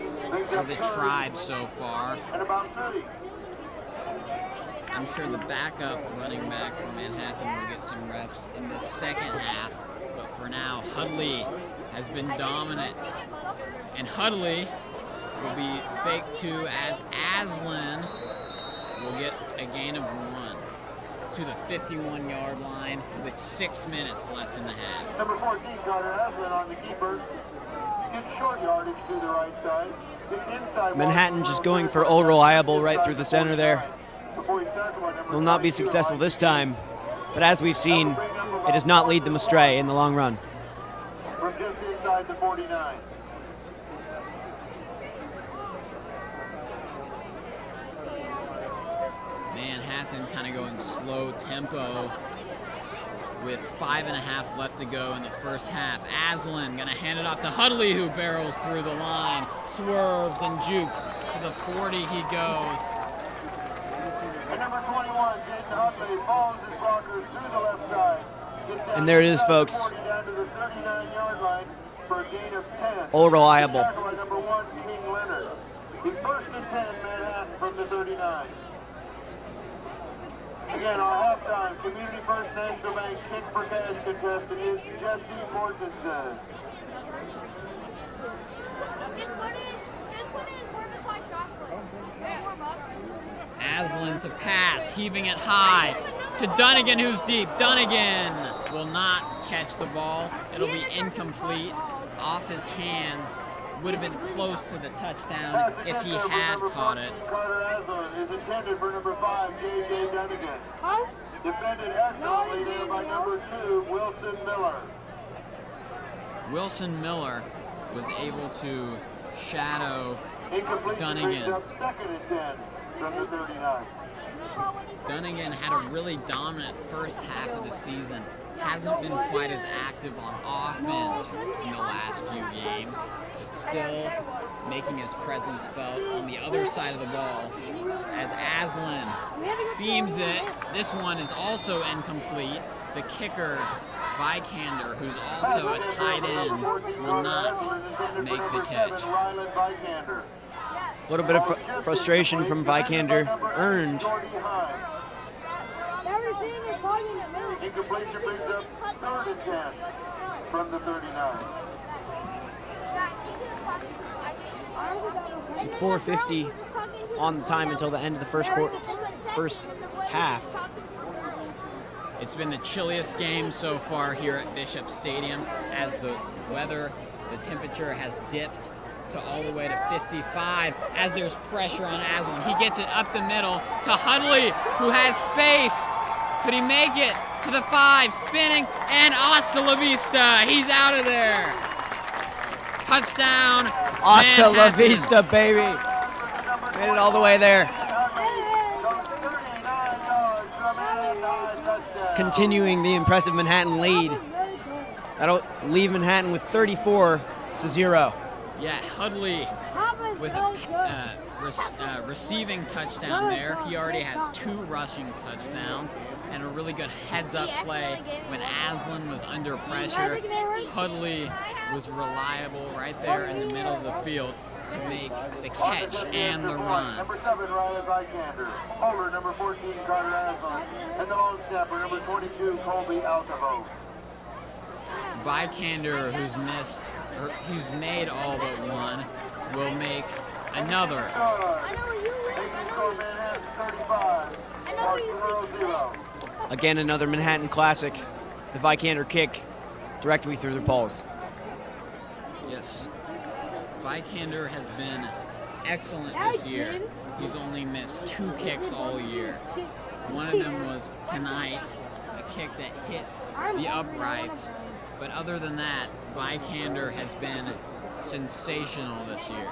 for the Tribe so far. And about 30. I'm sure the backup running back from Manhattan will get some reps in the second half, but for now, Hudley has been dominant. And Hudley will be faked to as Aslan will get a gain of 1 to the 51-yard line with 6 minutes left in the half. Number 14, Carter Aslan on the keeper. Gets short yardage to the right side. Manhattan just going for Old Reliable right through the center there. Will not be successful this time, but as we've seen, it does not lead them astray in the long run. From just inside the 49. Manhattan kind of going slow tempo with 5.5 left to go in the first half. Aslan going to hand it off to Hudley, who barrels through the line, swerves and jukes. To the 40 he goes. And number 21, Jason Hudley, follows his blockers through the left side. And there it is, folks. Down to the 39-yard line for a gain of 10. Old Reliable. Number 1, King Leonard. The first and 10, Manhattan from the 39. Again, our halftime Community First National Bank Kick for Cash contestant is Jesse Mortensen. Aslan to pass, heaving it high to Dunnigan, who's deep. Dunnigan will not catch the ball. It'll be incomplete, off his hands. Would have been close to the touchdown if he had caught it. Carter Aslan is intended for number 5, J.J. Dunnigan. Defended excellently there by number 2, Wilson Miller. Wilson Miller was able to shadow Incomplete Dunnigan. Up second and 10 from the 39. Dunnigan had a really dominant first half of the season. Hasn't been quite as active on offense in the last few games, but still making his presence felt on the other side of the ball as Aslan beams it. This one is also incomplete. The kicker, Vikander, who's also a tight end, will not make the catch. A little bit of frustration from Vikander earned. Incompletion brings up third and 10 from the 39. With 4:50 on the time until the end of the first half. It's been the chilliest game so far here at Bishop Stadium as the weather, the temperature has dipped to all the way to 55 as there's pressure on Aslan. He gets it up the middle to Hudley, who has space. Could he make it to the 5, spinning, and hasta la vista. He's out of there. Touchdown. Hasta la Manhattan. vista, baby. Made it all the way there. Continuing the impressive Manhattan lead. That'll leave Manhattan with 34-0. Yeah, Hudley with a receiving touchdown there. He already has 2 rushing touchdowns and a really good heads-up play when Aslan was under pressure. Hudley was reliable right there in the middle of the field to make the catch and the run. Number 7, Riley Vikander. Holder, number 14, Carter Aslan. And the long snapper, number 22, Colby Altavo. Vikander, who's made all but one, will make another. Again, another Manhattan classic. The Vikander kick directly through the poles. Yes. Vikander has been excellent this year. He's only missed 2 kicks all year. One of them was tonight, a kick that hit the uprights. But other than that, Vikander has been sensational this year.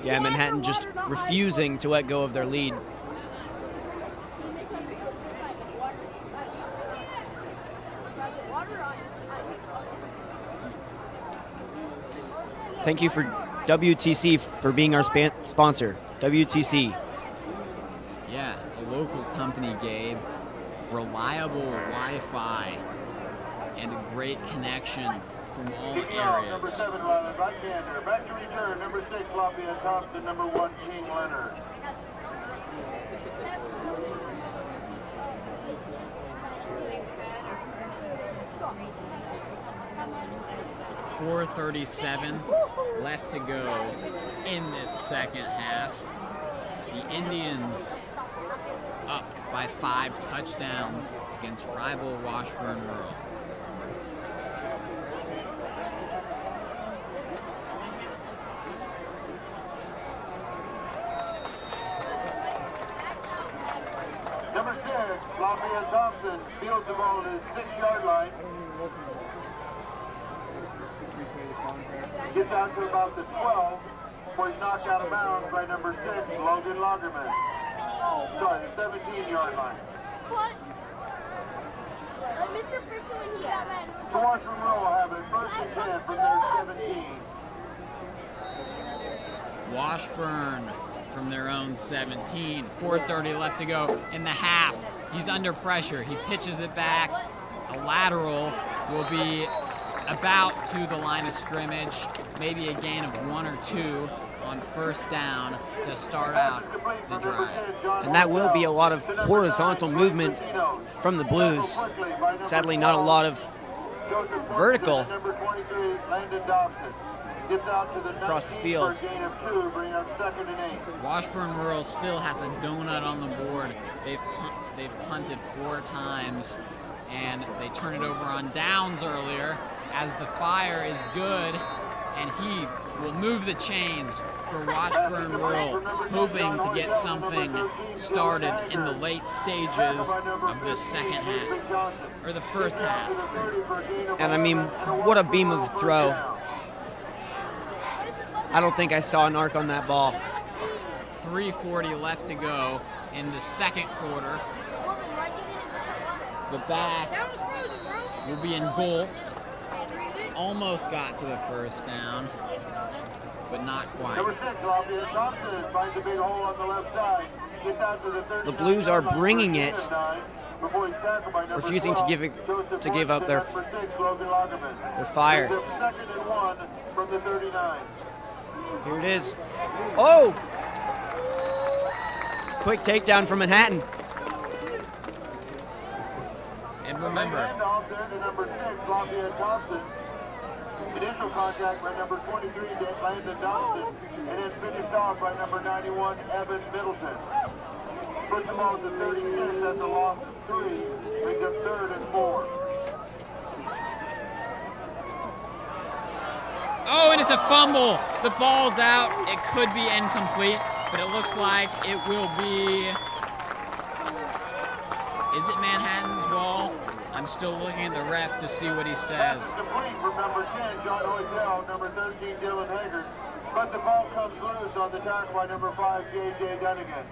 Yeah, Manhattan just refusing to let go of their lead. Thank you for WTC for being our sponsor. WTC. Yeah, a local company, Gabe. Reliable Wi-Fi and a great connection from all Number areas. 7, Riley Vikander. Back to return, number 6, Lafayette Thompson, number 1, King Leonard. 4:37 left to go in this second half. The Indians up by 5 touchdowns against rival Washburn Rural. Number 6, Lafayette Thompson, fields the ball to his 6-yard line. Gets out to about the 12, where he's knocked out of bounds by number 6, Logan Lagerman. Sorry, the 17-yard line. What? Mr. Frickle when he got mad. The Washburn Rural will have it 1st and 10 from their 17. Washburn from their own 17. 4:30 left to go in the half. He's under pressure. He pitches it back. A lateral will be about to the line of scrimmage. Maybe a gain of 1 or 2 on 1st down to start out the drive. And that will be a lot of horizontal movement from the Blues. Sadly, not a lot of vertical across the field. Washburn Rural still has a donut on the board. They've punted 4 times, and they turn it over on downs earlier as the fire is good, and he will move the chains for Washburn Rural, hoping to get something started in the late stages of the second half, or the first half. And I mean, what a beam of a throw. I don't think I saw an arc on that ball. 3:40 left to go in the second quarter. The back will be engulfed. Almost got to the 1st down, but not quite. Number 6, Lafayette Thompson finds a big hole on the left side. Gets out to the 39. The Blues are bringing it, refusing to give up their fire. 2nd and 1 from the 39. Here it is. Oh! Quick takedown from Manhattan. And remember, Handoff there to number 6, Lafayette Thompson. Initial contact by number 23, Landon Johnson, and then finished off by number 91, Evan Middleton. Puts the ball to 36, that's a loss of 3, brings up 3rd and 4. oh, and it's a fumble. The ball's out. It could be incomplete, but it looks like it will be. Is it Manhattan's ball? I'm still looking at the ref to see what he says. Complete from number 10, John Hoytel, number 13, Dylan Haggard. But the ball comes loose on the tackle by number 5, J.J. Dunnigan.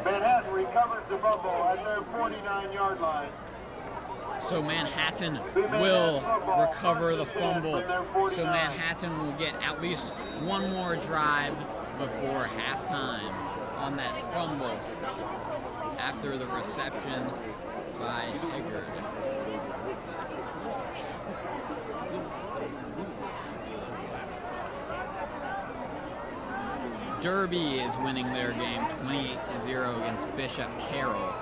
Manhattan recovers the fumble at their 49-yard line. So Manhattan will recover the fumble. So Manhattan will get at least one more drive before halftime on that fumble after the reception by Haggard. Derby is winning their game 28-0 against Bishop Carroll.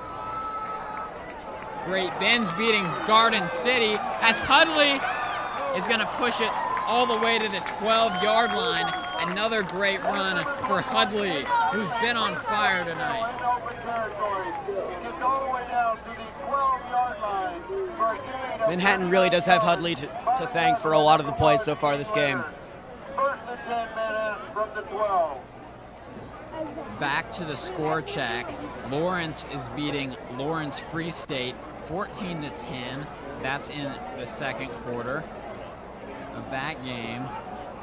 Great Bend's beating Garden City as Hudley is going to push it all the way to the 12-yard line. Another great run for Hudley, who's been on fire tonight. Manhattan really does have Hudley to thank for a lot of the plays so far this game. First and 10 Manhattan from the 12. Back to the score check. Lawrence is beating Lawrence Free State 14-10. That's in the second quarter of that game.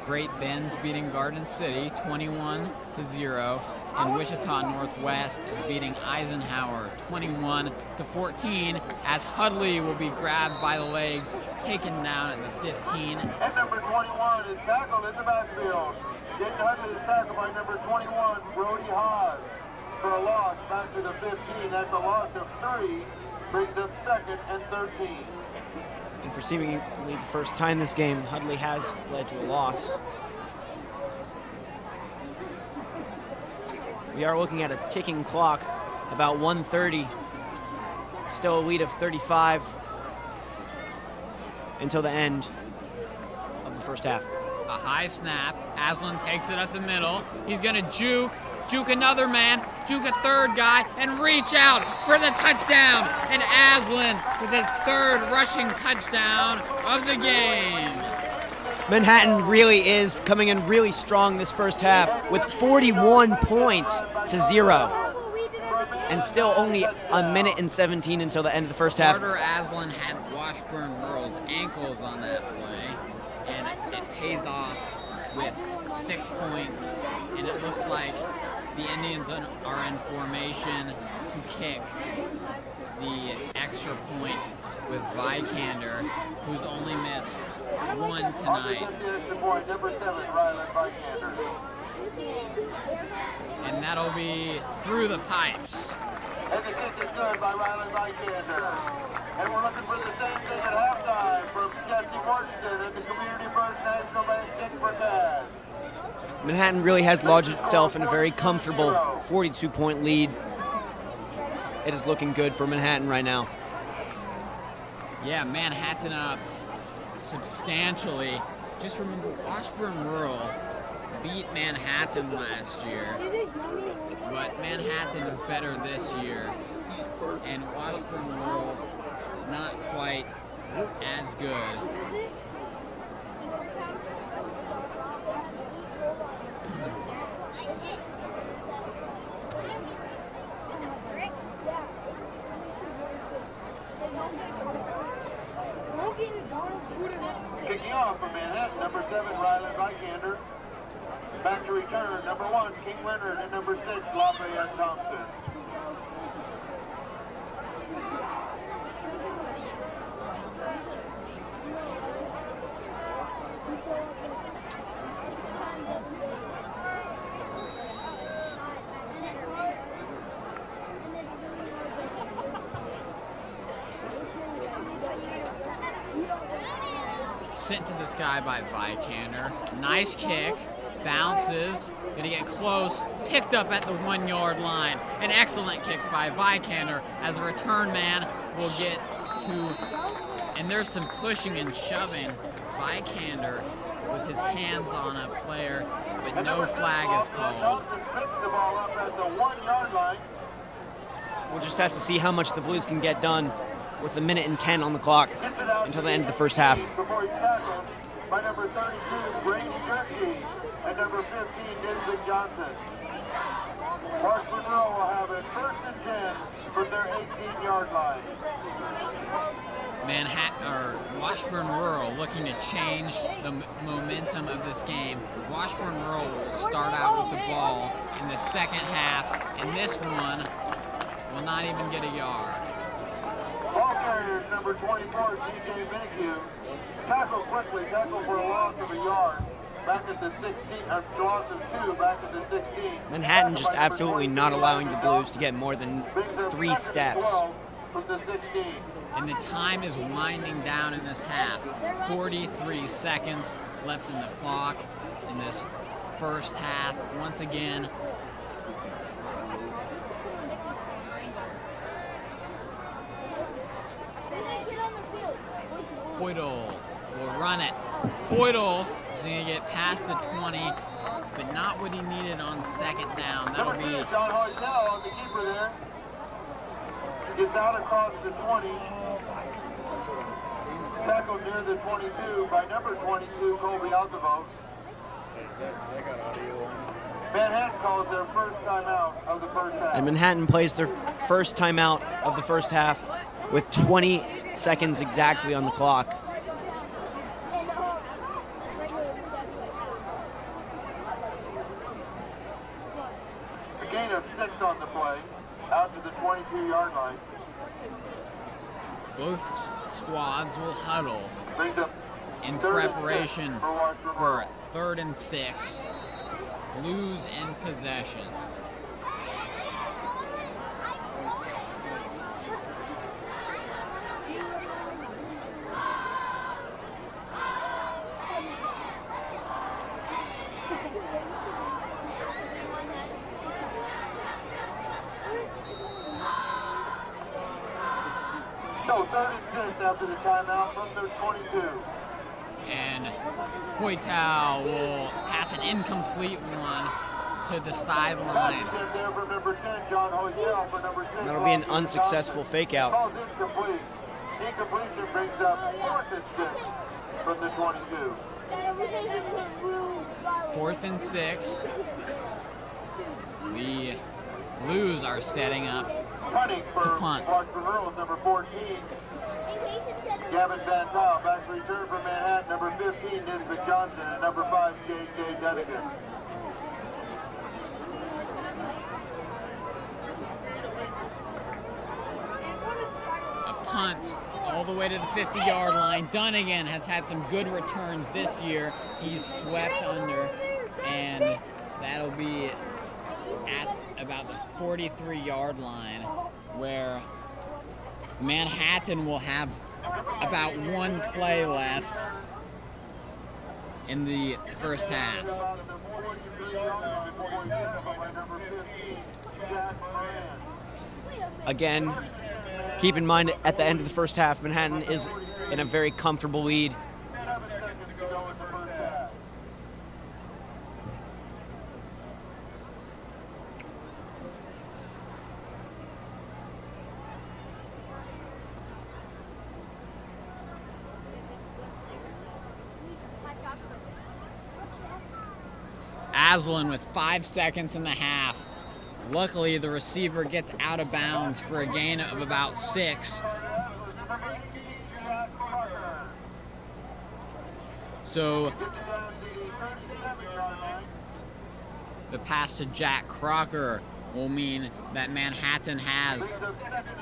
Great Bend's beating Garden City 21-0. And Wichita Northwest is beating Eisenhower 21-14 as Hudley will be grabbed by the legs, taken down at the 15. And number 21 is tackled in the backfield. Jaden Hudley is tackled by number 21, Brody Haas, for a loss back to the 15. That's a loss of 3, brings up 2nd and 13. And for seemingly the first time this game, Hudley has led to a loss. We are looking at a ticking clock, about 1:30. Still a lead of 35 until the end. first half. A high snap. Aslan takes it up the middle. He's going to juke another man, juke a third guy, and reach out for the touchdown. And Aslan with his third rushing touchdown of the game. Manhattan really is coming in really strong this first half with 41 points to 0. And still only a minute and 17 until the end of the first half. Carter Aslan had Washburn Merle's ankles on that play, and it pays off with 6 points, and it looks like the Indians are in formation to kick the extra point with Vikander, who's only missed one tonight. And that'll be through the pipes. And the kick is good by Riley Vikander. And we're looking for the same thing at halftime from Jesse Mortensen at the Community First National Bank kick for Taz. Manhattan really has lodged itself in a very comfortable 42-point lead. It is looking good for Manhattan right now. Yeah, Manhattan up substantially. Just remember, Washburn Rural beat Manhattan last year, but Manhattan is better this year, and Washburn Rural not quite as good. Kicking off for Manhattan, number 7, Riley Vikander. Back to return, number 1, King Leonard, and number 6, Lafayette Thompson. Sent to the sky by Vikander. Nice kick. Bounces. Gonna get close. Picked up at the 1 yard line. An excellent kick by Vikander as a return man will get to. And there's some pushing and shoving. Vikander with his hands on a player, but no flag is called. We'll just have to see how much the Blues can get done with a minute and 10 on the clock until the end of the first half. Before he's tackled by number 32, Brady Gerke, and number 15, Denzik Johnson. Washburn Rural will have it 1st and 10 from their 18-yard line. Washburn Rural looking to change the momentum of this game. Washburn Rural will start out with the ball in the second half, and this one will not even get a yard. Ball carriers, number 24, DJ Minihue. Tackle quickly, tackle for a loss of a yard. Back at the 16, loss of 2, back at the 16. Manhattan just absolutely not allowing the Blues to get more than 3 steps. From the 16. And the time is winding down in this half. 43 seconds left in the clock in this first half. Once again, Hoydle will run it. Hoydle is going to get past the 20, but not what he needed on second down. That'll be John Hoydell on the keeper there. Gets out across the 20. Tackled near the 22 by number 22, Colby Altavote. Manhattan calls their first timeout of the first half. And Manhattan plays their first timeout of the first half with 20 seconds exactly on the clock. A gain of 6 on the play, out to the 22-yard line. both squads will huddle Brings up in 3rd and 6 preparation for Washburn for Rural. 3rd and 6. Blues in possession. So 3rd and 6 after the timeout from their 22. And Hoytow will pass an incomplete one to the sideline. That'll be an unsuccessful fake out. Incompletion brings up 4th and 6 from the 22. 4th and 6. The Blues are setting up to punt. Washburn, number 14. Gavin Van Taal back to return from Manhattan, number 15, Nisbet Johnson, and number 5, J.J. Dunnigan. A punt all the way to the 50-yard line. Dunnigan has had some good returns this year. He's swept under, and that'll be at about the 43-yard line, where Manhattan will have about one play left in the first half. Again, keep in mind at the end of the first half, Manhattan is in a very comfortable lead. Aslan with 5 seconds in the half. Luckily, the receiver gets out of bounds for a gain of about 6. So the pass to Jack Crocker will mean that Manhattan has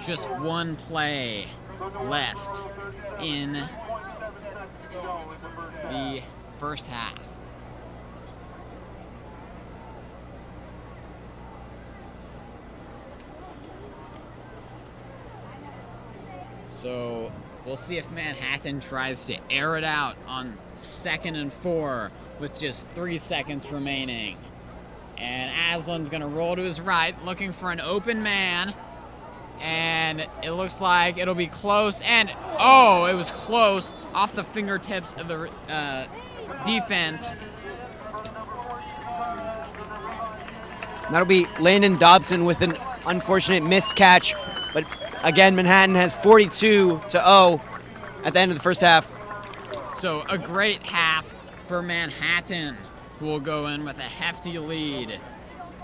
just one play left in the first half. So we'll see if Manhattan tries to air it out on 2nd and 4 with just 3 seconds remaining. And Aslan's going to roll to his right, looking for an open man. And it looks like it'll be close. And, oh, it was close off the fingertips of the defense. That'll be Landon Dobson with an unfortunate missed catch. But again, Manhattan has 42-0 at the end of the first half. So a great half for Manhattan, who will go in with a hefty lead.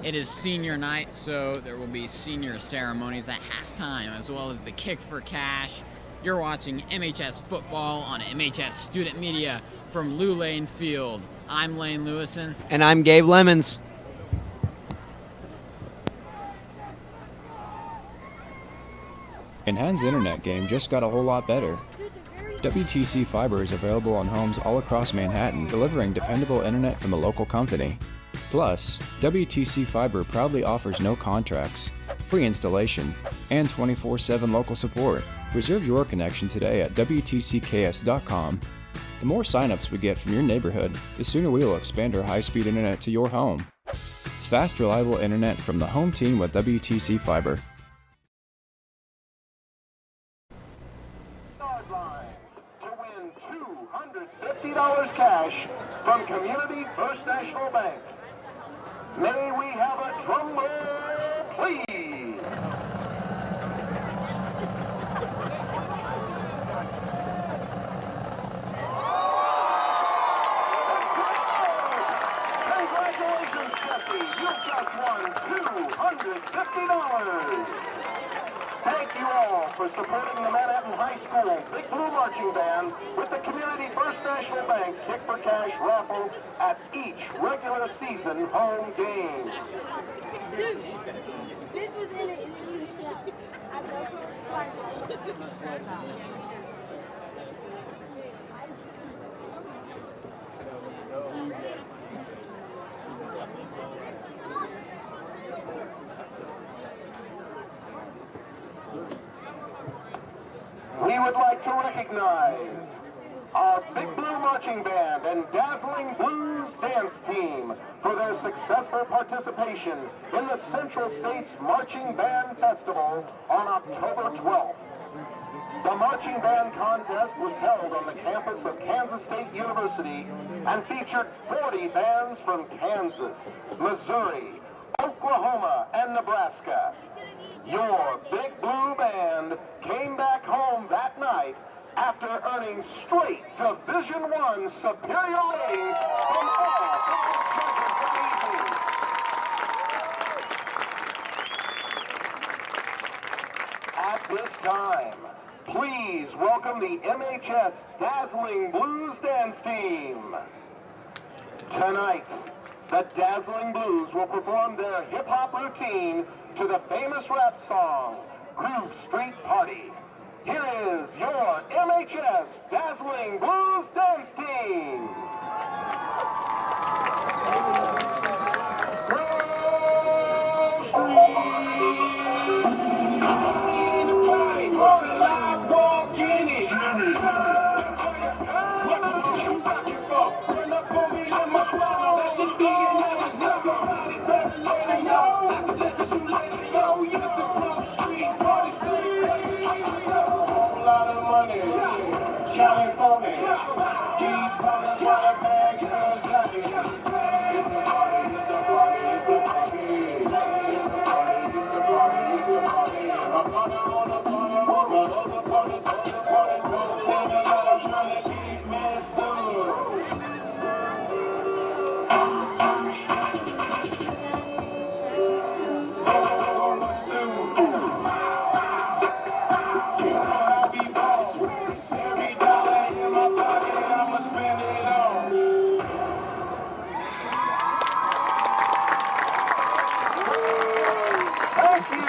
It is senior night, so there will be senior ceremonies at halftime, as well as the kick for cash. You're watching MHS football on MHS Student Media from Lou Lane Field. I'm Lane Lewison. And I'm Gabe Lemons. Manhattan's internet game just got a whole lot better. WTC Fiber is available on homes all across Manhattan, delivering dependable internet from a local company. Plus, WTC Fiber proudly offers no contracts, free installation, and 24/7 local support. Reserve your connection today at WTCKS.com. The more signups we get from your neighborhood, the sooner we will expand our high-speed internet to your home. Fast, reliable internet from the home team with WTC Fiber. $50 cash from Community First National Bank. May we have a drum roll, please? Congratulations, Jesse. You've just won $250. Thank you all for supporting the Manhattan High School Big Blue Marching Band with the Community First National Bank Kick for Cash raffle at each regular season home game. This was in it, and then you just got We would like to recognize our Big Blue Marching Band and Dazzling Blues Dance Team for their successful participation in the Central States Marching Band Festival on October 12th. The marching band contest was held on the campus of Kansas State University and featured 40 bands from Kansas, Missouri, Oklahoma, and Nebraska. Your Big Blue Band came back home that night after earning straight Division I superior ratings from all judges of the evening. At this time, please welcome the MHS Dazzling Blues Dance Team. Tonight, the Dazzling Blues will perform their hip-hop routine to the famous rap song, Groove Street Party. Here is your MHS Dazzling Blues Dance Team. Groove Street. In the party, what's a live walk in it? What you rockin' for? Run up on me in my phone. That shit big and never somebody better let it know. I suggest that you let it go. Yes, the Groove Street Party scene. Whole lot of money, counting for me. Keep coming while the bag girls got me. It's the party, it's the party, it's the party. It's the party, it's the party, it's the party. I'm on the party, but other parties, tell me that I'm trying to keep messed up. So much to I'll be boss. Every dollar in my pocket, I'ma spend it all. Thank you.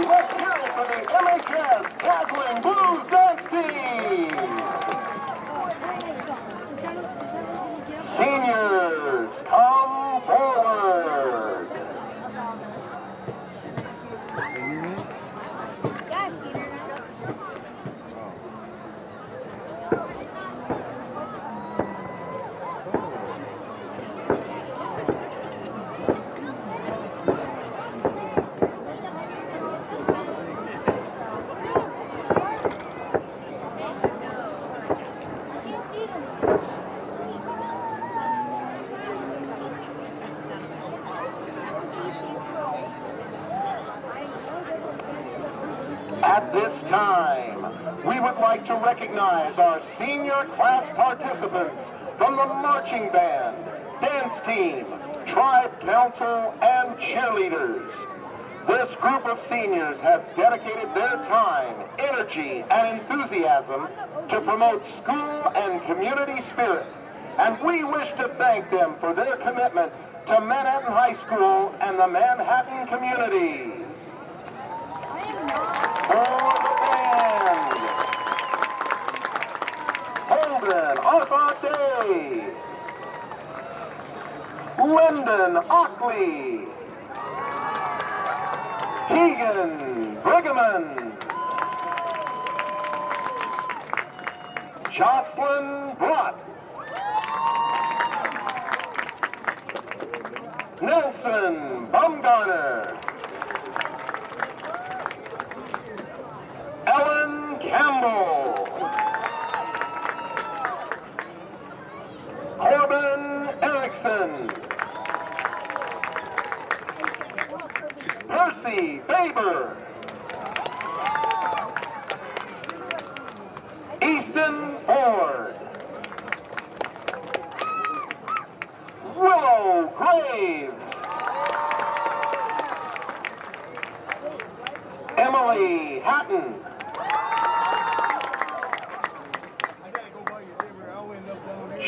Let's hear it for the MHS Dazzling Blues Dance Team. Seniors, come forward. At this time, we would like to recognize our senior class participants from the marching band, dance team, tribe council, and cheerleaders. This group of seniors has dedicated their time, energy, and enthusiasm to promote school and community spirit, and we wish to thank them for their commitment to Manhattan High School and the Manhattan community. For the band, Holden Arthur-Day, Lyndon Ockley, Keegan Brigham, Jocelyn Brott, Nelson Bumgarner, Ellen Campbell, Corbin Erickson, Percy Faber, Easton Ford, Willow Graves, Emily Hatton,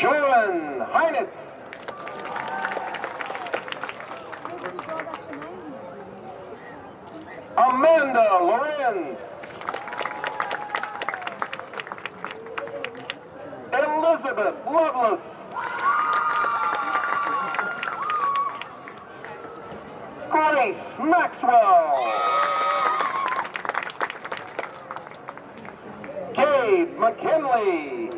Joran Heinitz, Amanda Lorenz, Elizabeth Lovelace, Grace Maxwell, Gabe McKinley,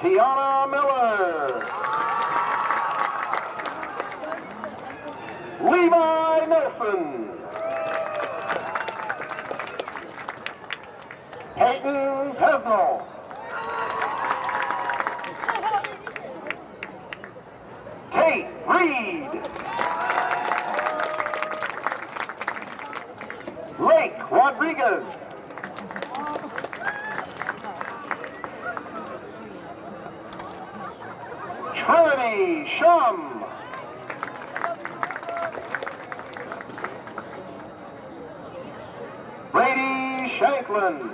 Tiana Miller, Levi Nelson, Lake Rodriguez. Trinity Shum. Brady Shanklin.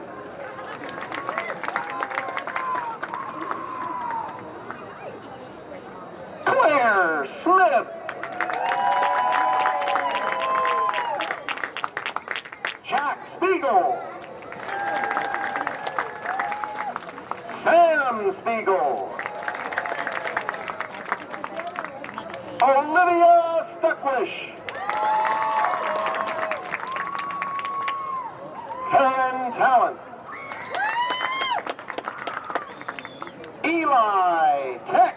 Claire Smith. Jack Spiegel. Sam Spiegel. Olivia Stuckwish. Karen Talent. Eli Tech.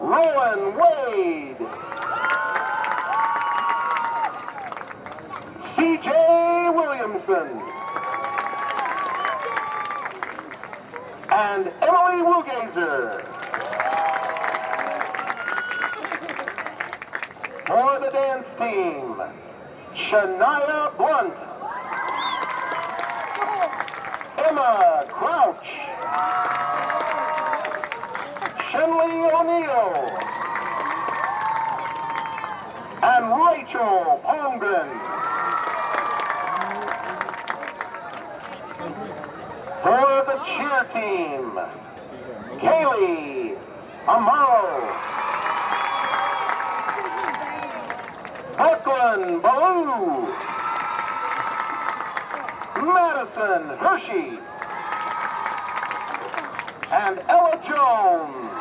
Rowan Wade. C.J. Williamson. And Emily Wilgazer. For the dance team, Shania Blunt. Emma Crouch. Shenley O'Neill. And Rachel Palmgren. For the cheer team, Kaylee Amaro. Brooklyn Ballou. Madison Hershey. And Ella Jones.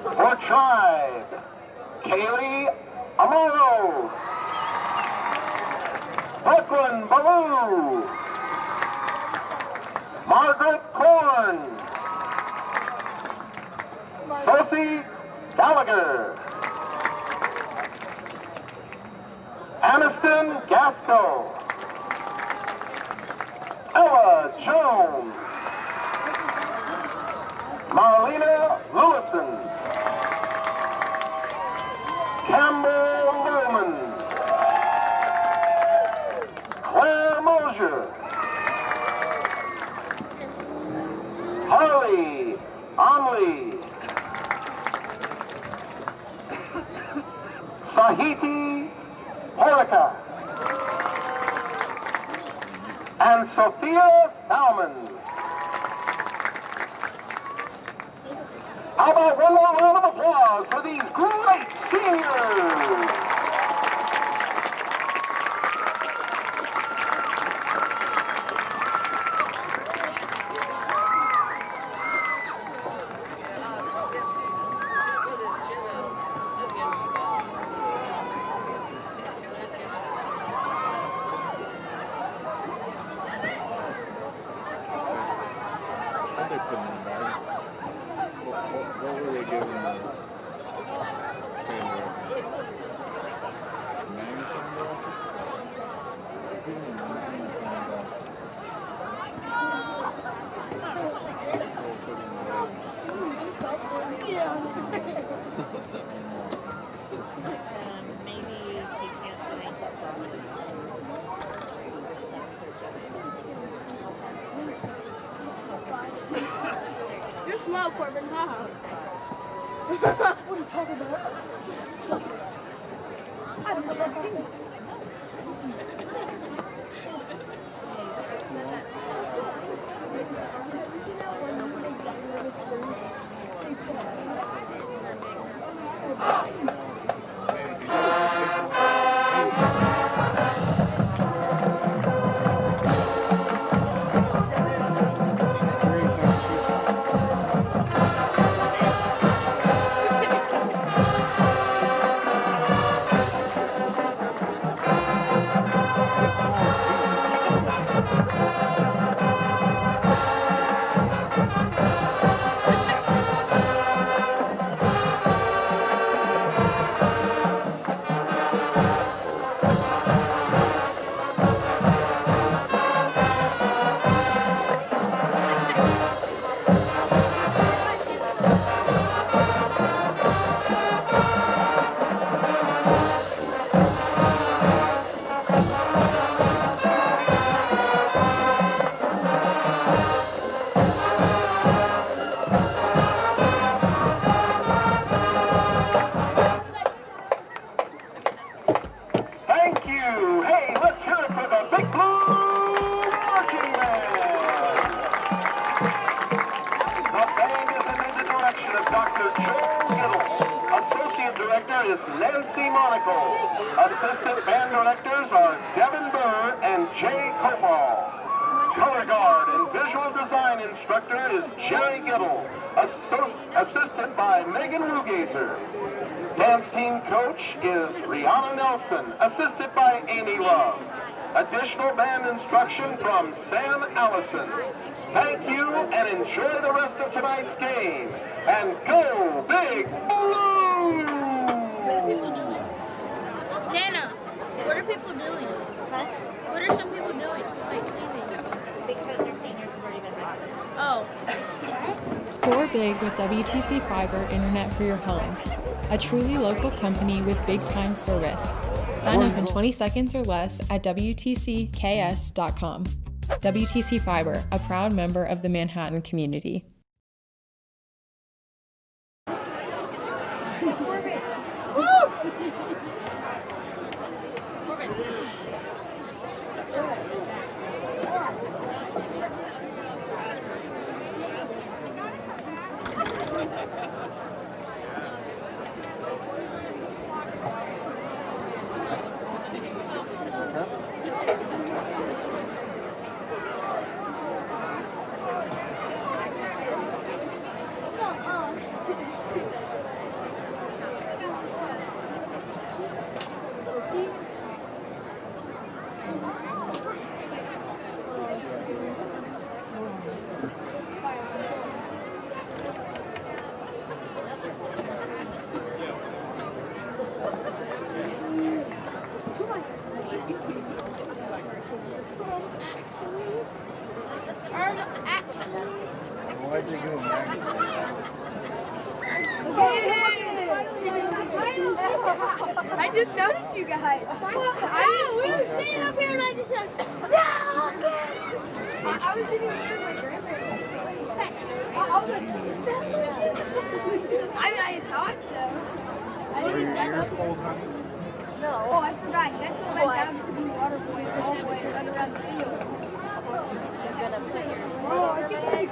For Tribe, Kaylee Amaro. Brooklyn Ballou. Margaret Korn. Sophie Gallagher. Aniston Gasco. Ella Jones. Marlena Lewison. Campbell Newman. Claire Mosier. Harley Onley. Sahiti Horica. And Sophia Salmon. How about one more round of applause for these great seniors? What were they giving the You're small, Corbin. Haha. What are you talking about? I don't know what that is. Dr. Joel Giddle. Associate Director is Nancy Monaco. Assistant Band Directors are Devin Burr and Jay Copal. Color Guard and Visual Design Instructor is Jerry Giddle. Assisted by Megan Rugazer. Dance Team Coach is Rihanna Nelson. Assisted by Amy Love. Additional band instruction from Sam Allison. Thank you and enjoy the rest of tonight's game. And go Big Blue! Nana, what are people doing? Huh? What are some people doing? Like leaving? Because their seniors have already been back. Oh. Score big with WTC Fiber Internet for your home. A truly local company with big-time service. Sign up in 20 seconds or less at WTCKS.com. WTC Fiber, a proud member of the Manhattan community. I just noticed you guys. We were sitting up here and I just said, no! I was sitting here with my grandparents. I was like, is that legit? I thought so. I didn't say that. No. Oh, I forgot. You guys go back down to the water boy all the way around the field. You're gonna put your Oh, I think I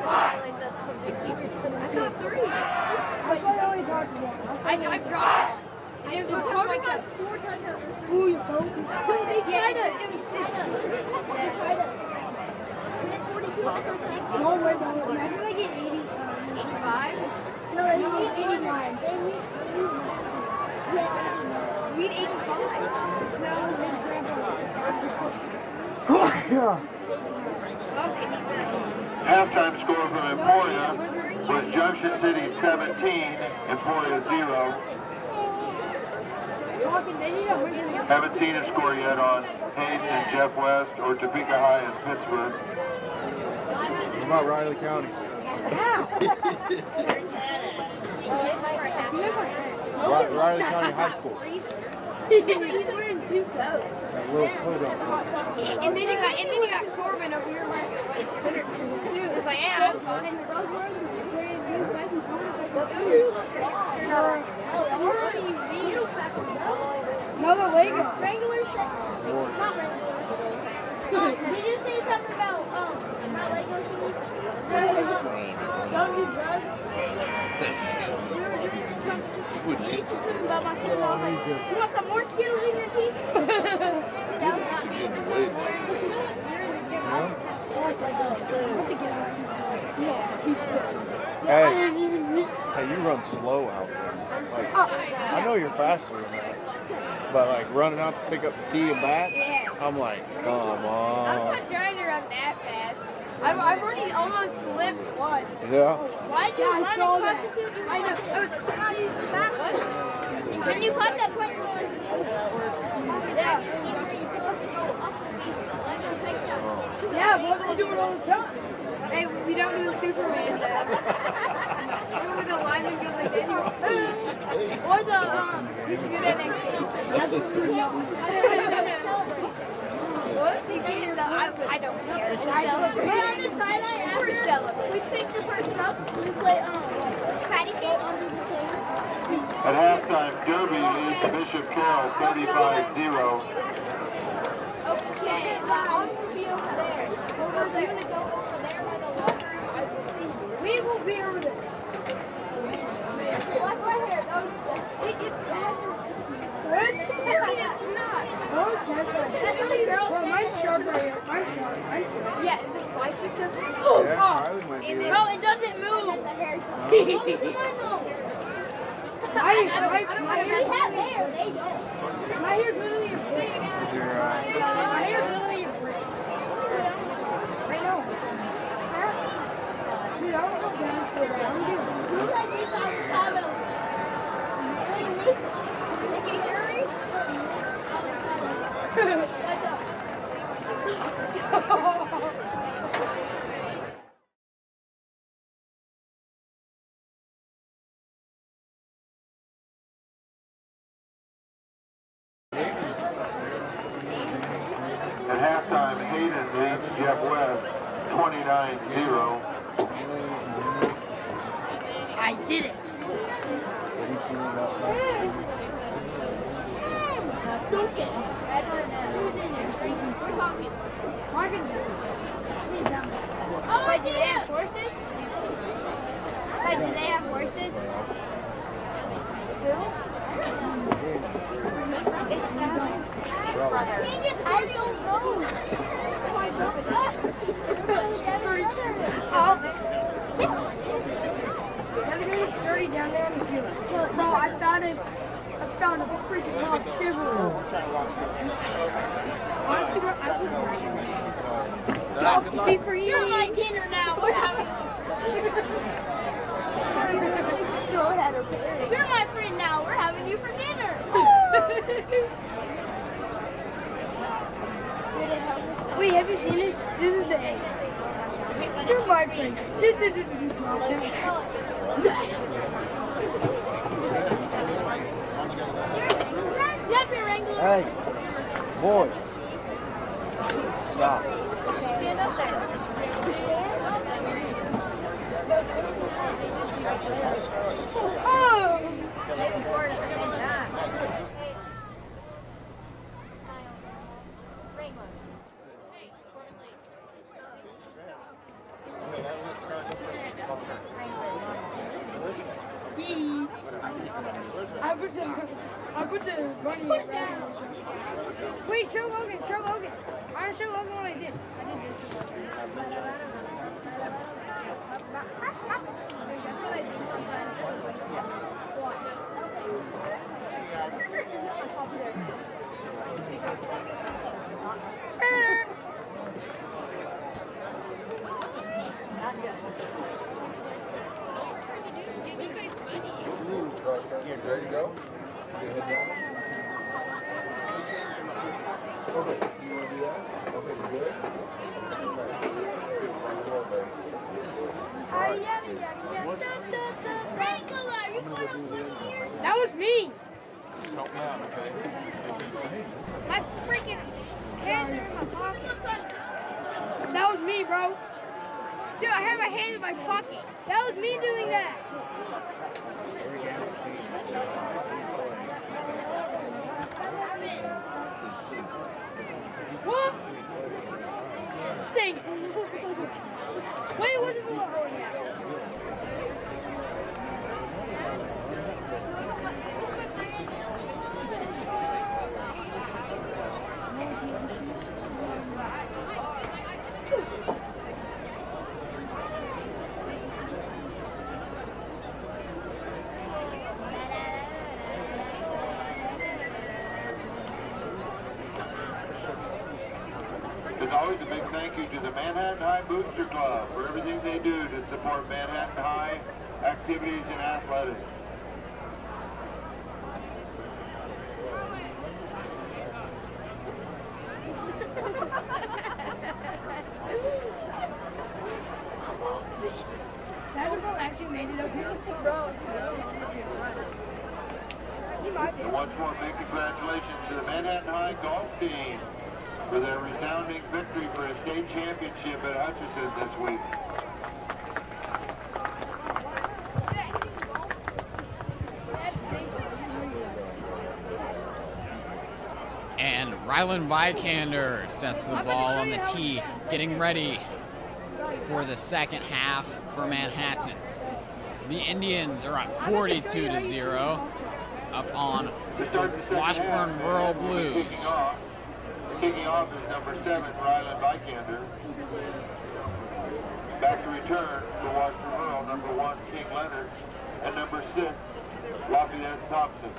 got 3. I thought I only got 1. I dropped it. It was because I got 4 touchdowns. Ooh, you're broke. They tried us. It was 6. They tried us. We had 42. No, we're not. Imagine they get 80. 85? No, they need 89. They need 89. We need 85. No, his grandpa. Halftime score from Emporia was Junction City 17, Emporia 0. Haven't seen a score yet on Hayes and Jeff West or Topeka High and Pittsburgh. What about Riley County? Riley County High School. He's wearing 2 coats. That little coat on. And then you got Corbin over here wearing it's like, yeah, that's fine. No, the Lego. Regular set. Not regular. Did you say something about not Lego shoes? Don't do drugs. We were doing this competition. You said something about my shoes. I was like, you want some more Skittles in your teeth? That was not me. Hey, you run slow out there. Like, I know you're faster than that, but like running out to pick up the tee and bat, I'm like, come I'm on. not trying to run that fast. I've already almost slipped once. Yeah. Why did you run and constitute? I know. I was trying to use the back. When you caught that point, yeah, but we do it all the time. Hey, we don't do the Superman though. Even with the lineman goes like that. Or the, we should do that next game. What? You can't I don't care. We're celebrating. We're on the sideline after. We're celebrating. We pick the person up. We play patty cake under the table. At halftime, Derby leads Bishop Carroll 35-0. Okay, but I will be over there. So if you're going to go over there by the locker, I will see you. We will be over there. Mine's sharp right here. Mine's sharp. Yeah, the spiky stuff. Riley might be Bro, it doesn't move. My hair, they don't. My hair's literally a brick. My hair's literally a brick. I know. Dude, I don't know down so bad. I'm doing who like these avocados? Nicky Harry? At halftime, Hayden leads Jeff West 29-0. I did it. Don't get it. Who's in there? We're talking. Morgan. Oh, wait, do they have horses? Wait, do they have horses? I don't know. Everything's dirty down there in the field. Bro, I found a freaking rock silver. Honestly, bro, I was for you. You're my dinner now. We're having. Go ahead, okay? You're my friend now. We're having you for dinner. Wait, have you seen this? This is the egg. You're my friend. This is Hey, boys. Stop. Stand up there. Oh! I put the money down. Wait, show Logan. I want to show Logan what I did. I did this. Ready to go? Your head down. Okay, you want to do that? Okay, you good? That was me. Just help me out, okay? My freaking hands are in my pocket. That was me, bro. Dude, I had my hand in my pocket. That was me doing that. What? Thanks. Wait, what's the ball? Oh, yeah. There's always a big thank you to the Manhattan High Booster Club for everything they do to support Manhattan High activities and athletics. That actually made it up here. Bro. And once more, big congratulations to the Manhattan High golf team for their resounding victory for a state championship at Hutchinson this week. And Rylan Vikander sets the ball on the tee, getting ready for the second half for Manhattan. The Indians are up 42-0. up on To start the second Washburn half, Rural Blues. Kicking off is number 7, Ryland Vikander. Back to return for Washburn Rural, number 1, King Leonard, and number 6, Lafayette Thompson.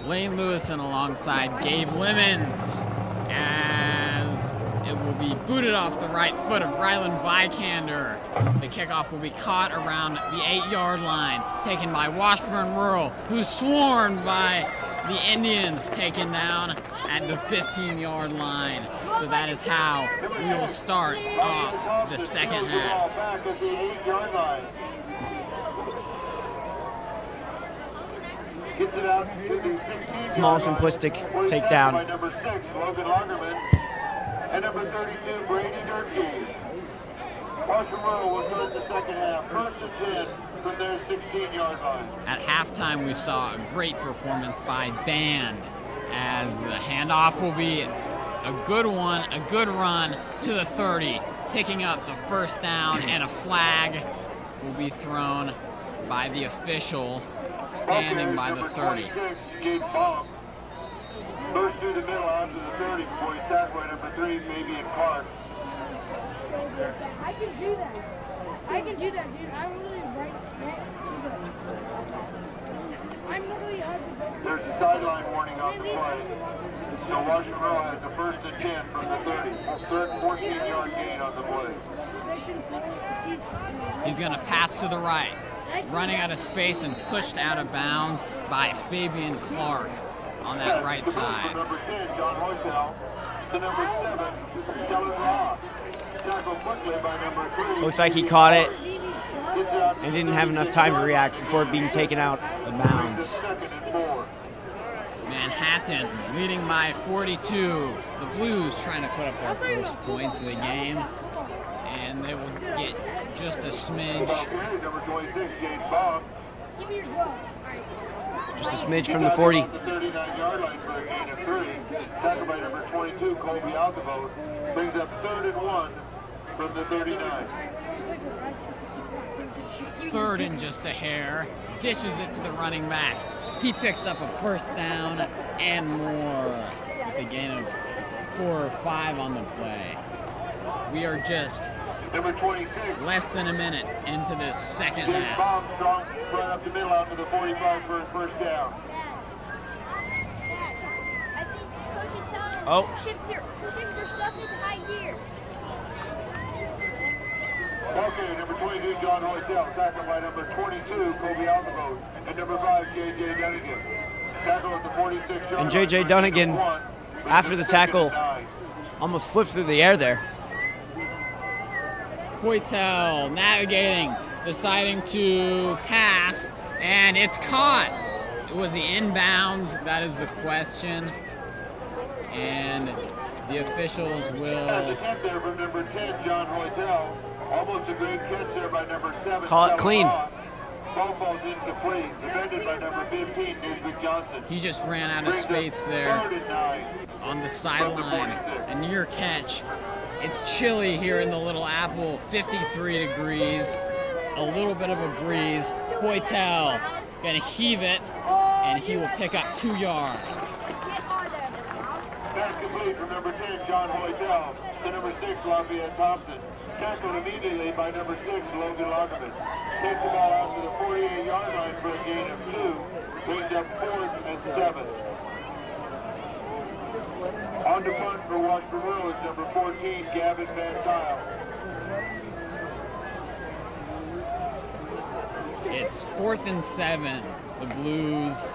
Lane Lewison alongside Gabe Lemons as it will be booted off the right foot of Ryland Vikander. The kickoff will be caught around the 8-yard line, taken by Washburn Rural, who's swarmed by the Indians, taken down at the 15-yard line. So that is how we will start off the second half. Back at the 8-yard line. Gets it out to the 16-yard Small, line. simplistic Where he's takedown. by number 6, Logan Lagerman, and number 32, Brady Durkee. Washburn Rural will start the second half, 1st and 10 from their 16-yard line. At halftime, we saw a great performance by Band as the handoff will be a good one, a good run to the 30, picking up the first down, and a flag will be thrown by the official standing by the 30. 26, Gabe Baum. First through the middle out to the 30 before he's tackled by number 3, Fabian Clark. I can do that. I can do that, dude. I'm really right. I'm literally There's a sideline warning on the play. So Washburn Rural has the 1st and 10 from the 30. Third 14-yard gain on the play. He's going to pass to the right, running out of space and pushed out of bounds by Fabian Clark on that right side. From number 10, John Hoytel, to number 7, Kellen Ross. Tackled quickly by number 3. Looks like he caught it and didn't have enough time to react before being taken out of bounds. Second and 4. Manhattan leading by 42. The Blues trying to put up their first points of the game, and they will get just a smidge. Number 26, Gabe Baum. Just a smidge from the 40. The 39-yard line for a gain of 3. Tackled by number 22, Colby Alcavo. Brings up 3rd and 1 from the 39. 3rd and just a hair. Dishes it to the running back. He picks up a first down and more with a gain of 4 or 5 on the play. We are just Number 26. less than a minute into this second Gabe half. Baum strong right up the middle out to the 45 for his first down. Oh. Shift your stuff into high gear. Okay, number 22, John Hoytel, tackled by number 22, Colby Alcavo, and number 5, J.J. Dunnigan. Tackle at the 46-yard line. And J.J. Dunnigan, after the tackle, almost flipped through the air there. Hoytel navigating, deciding to pass, and it's caught. Was he inbounds? That is the question. And the officials will Attempt there from number 10, John Hoytel. Almost a great catch there by number 7. Call it clean. Ball falls incomplete. Defended by number 15, Newswick Johnson. He just ran out of space there on the sideline. A near catch. It's chilly here in the Little Apple, 53 degrees, a little bit of a breeze. Hoytel gonna heave it, and he will pick up 2 yards. Pass complete from number 10, John Hoytel, to number 6, Lafayette Thompson. Tackled immediately by number 6, Logan Lagerman. Takes the ball out to the 48-yard line for a gain of 2. Brings up 4th and 7. On the punt for Washburn Rural is number 14, Gavin Van Tile. It's 4th and 7. The Blues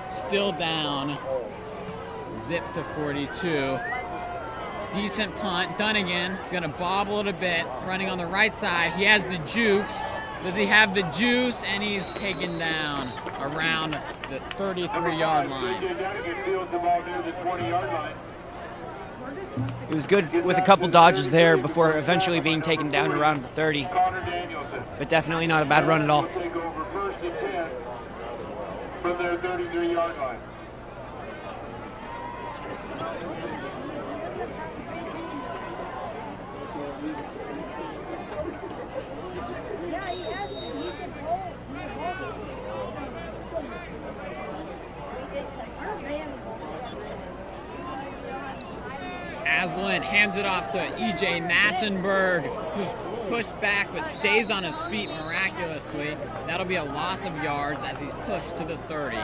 still down. Zip to 42. Decent punt. Dunnigan is going to bobble it a bit. Running on the right side. He has the juice. Does he have the juice? And he's taken down around the 33-yard line. Dunnigan fields the ball near the 20-yard line. It was good with a couple dodges there before eventually being taken down around the 30. Connor Danielson. But definitely not a bad run at all. Take over 1st and 10 from their 33-yard line. Aslan hands it off to E.J. Massenberg, who's pushed back but stays on his feet miraculously. That'll be a loss of yards as he's pushed to the 30.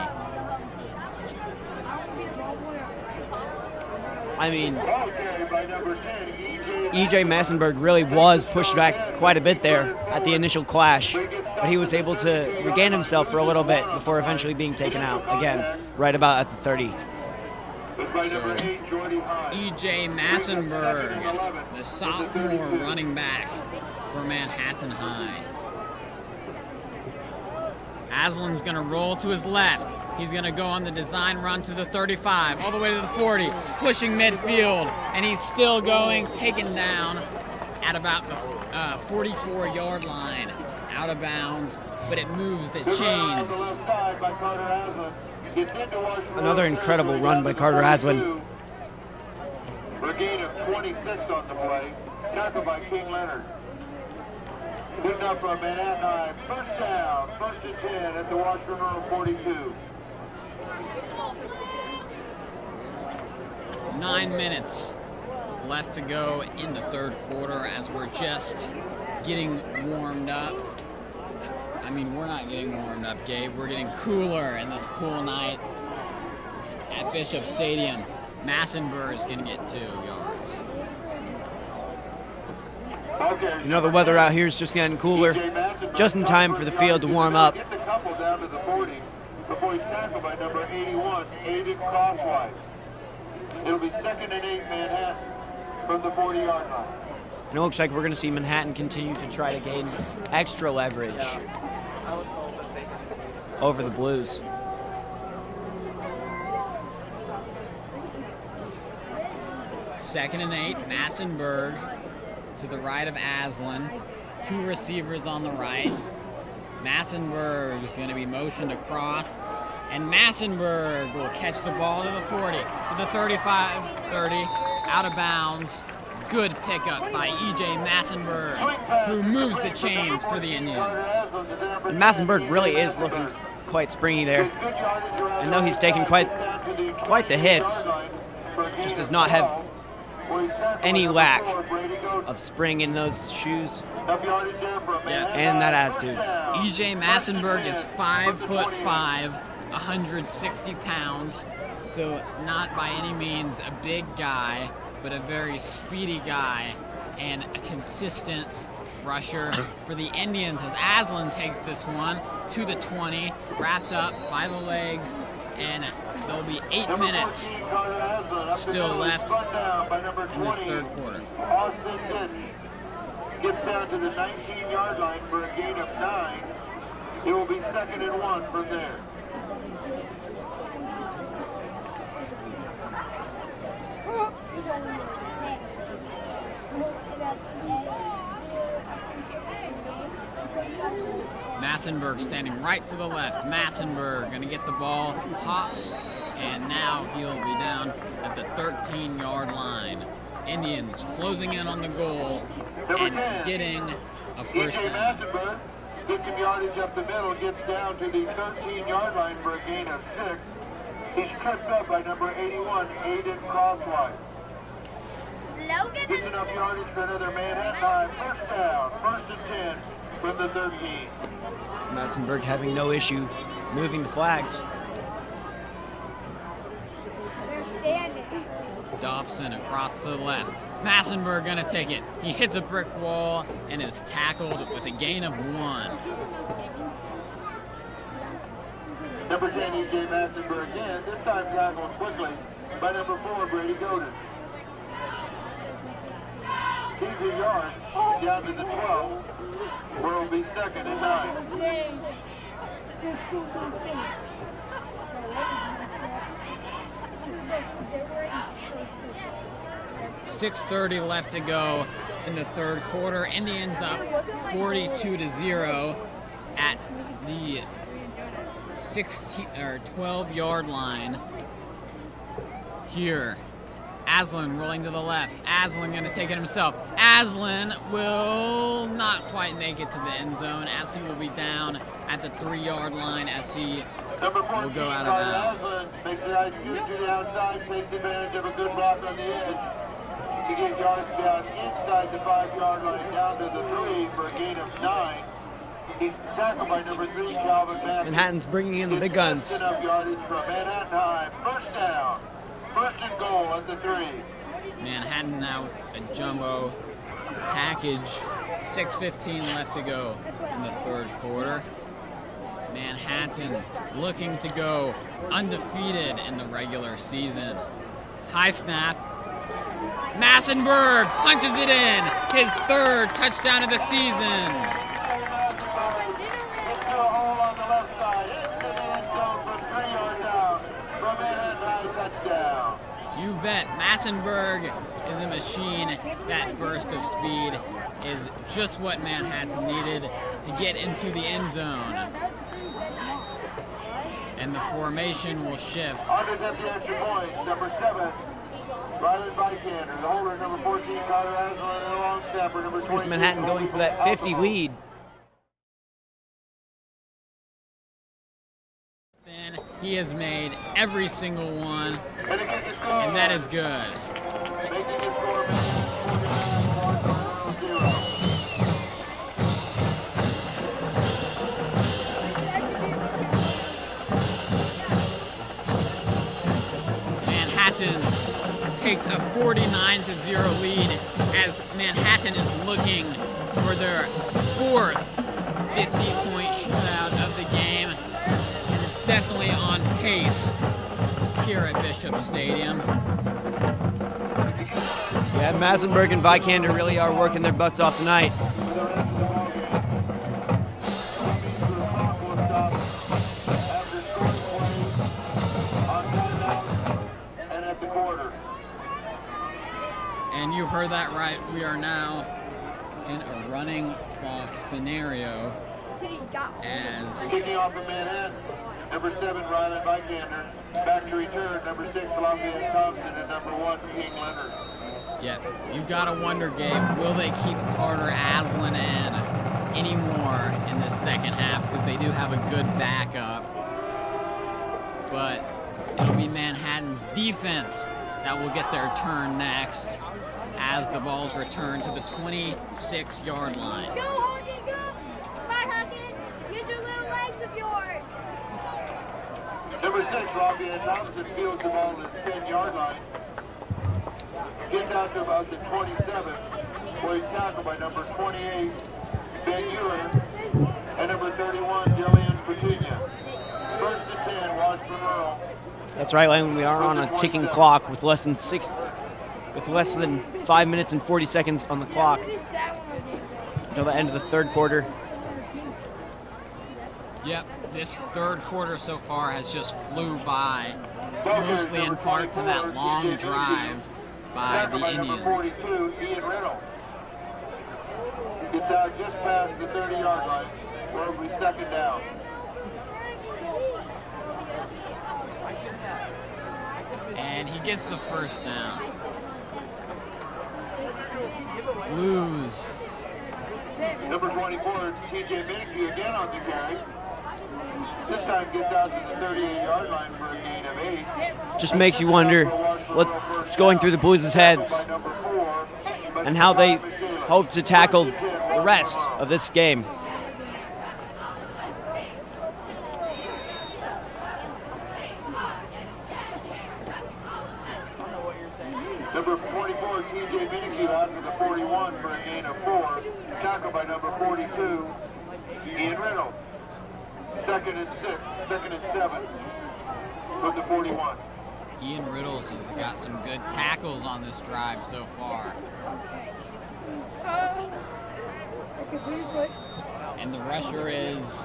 I mean, E.J. Massenberg really was pushed back quite a bit there at the initial clash, but he was able to regain himself for a little bit before eventually being taken out, again, right about at the 30. So, E.J. Massenberg, the sophomore running back for Manhattan High. Aslan's going to roll to his left. He's going to go on the design run to the 35, all the way to the 40, pushing midfield, and he's still going, taken down at about the 44-yard line, out of bounds, but it moves the chains. Another incredible run by Carter Aslan. For a gain of 26 on the play, tackled by King Leonard. Picked up from Manhattan High, first down, 1st and 10 at the Washburn 42. 9 minutes left to go in the third quarter as we're just getting warmed up. I mean, we're not getting warmed up, Gabe. We're getting cooler in this cool night at Bishop Stadium. Massenberg is going to get 2 yards. You know, the weather out here is just getting cooler, just in time for the field to warm up. Get the couple down to the 40 before he's tackled by number 81, Aiden Crosswise. It'll be 2nd and 8 Manhattan from the 40-yard line. And it looks like we're going to see Manhattan continue to try to gain extra leverage over the Blues. Second and 8, Massenberg to the right of Aslan. 2 receivers on the right. Massenberg is going to be motioned across, and Massenberg will catch the ball to the 40, to the 35, 30, out of bounds. Good pickup by E.J. Massenberg, who moves the chains for the Indians. And Massenberg really is looking quite springy there. And though he's taken quite the hits, just does not have any lack of spring in those shoes and that attitude. E.J. Massenberg is 5'5", 160 pounds, so not by any means a big guy, but a very speedy guy and a consistent rusher for the Indians as Aslan takes this one to the 20, wrapped up by the legs, and there'll be 8 minutes still left in this third quarter. Austin gets down to the 19-yard line for a gain of 9. It will be 2nd and 1 from there. Massenberg standing right to the left. Massenberg going to get the ball, hops, and now he'll be down at the 13-yard line. Indians closing in on the goal and getting a first down. Massenberg, gets some yardage up the middle, gets down to the 13-yard line for a gain of 6. He's tripped up by number 81, Aiden Crosswise. Gets enough yardage for another Manhattan High. First down, 1st and 10 from the 13. Massenberg having no issue moving the flags. Dobson across to the left. Massenberg gonna take it. He hits a brick wall and is tackled with a gain of 1. Number 10, E.J. Massenberg again, this time tackled quickly by number 4, Brady Godin. He's a yard down to the 12, where it'll be 2nd and 9. 6:30 left to go in the third quarter. Indians up 42-0 at the 12-yard line here Aslan rolling to the left. Aslan going to take it himself. Aslan will not quite make it to the end zone, as he will be down at the 3-yard line as he will go out of bounds. Aslan makes the nice scoot to the outside, takes advantage of a good block on the edge to get yards down inside the 5-yard line, down to the 3 for a gain of 9. He's tackled by number 3, Calvin Matthews. Manhattan's bringing in the big guns. Enough yardage from Manhattan High. First down. First and goal at the 3. Manhattan now a jumbo package. 6:15 left to go in the third quarter. Manhattan looking to go undefeated in the regular season. High snap. Massenberg punches it in. His 3rd touchdown of the season. Into a hole on the left side. Into the end zone from 3 yards out. From Manhattan High, touchdown. You bet. Massenberg is a machine. That burst of speed is just what Manhattan needed to get into the end zone. And the formation will shift. Under the extra point, number 7, Riley Vikander. The holder, number 14, Carter Aslan, and a long snapper, number 20. Here's Manhattan going for that 50 lead. Then he has made every single one, and that is good. Making the score 0. Manhattan takes a 49-0 lead as Manhattan is looking for their 4th 50-point shootout of the game. And it's definitely on pace here at Bishop Stadium. Yeah, Massenberg and Vikander really are working their butts off tonight. And you heard that right. We are now in a running clock scenario as Kicking off from Manhattan, number 7, Riley Vikander. Back to return, number 6, Lafayette Thompson, and number 1, King Leonard. yeah, you gotta wonder, Gabe, will they keep Carter Aslan in anymore in the second half, because they do have a good backup. But it'll be Manhattan's defense that will get their turn next as the ball's returned to the 26-yard line. Go, Hawkins, go! Come on, Hawkins! Use your little legs of yours! Number 6, Lafayette Thompson, fields the ball at the 10-yard line. Gets out to about the 27, where he's tackled by number 28, Ben Euler, and number 31, Jillian Virginia. First and 10, Washburn Earl. That's right, Lane. We are on a ticking clock with less than 5 minutes and 40 seconds on the clock until the end of the third quarter. Yep, this third quarter so far has just flew by, mostly in part to that long drive by the Indians. Number 42, Ian Reynolds. Gets out just past the 30-yard line, where it'll be second down. And he gets the first down. Blues. Number 24, TJ Minneke again on the carry. This time gets out to the 38-yard line for a gain of 8. Just makes you wonder what's going through the Blues' heads and how they hope to tackle the rest of this game. Number 44, TJ Minneke out to the 41 for a gain of 4. Tackled by number 42, Ian Reynolds. Second and 7 with the 41. Ian Riddles has got some good tackles on this drive so far. And the rusher is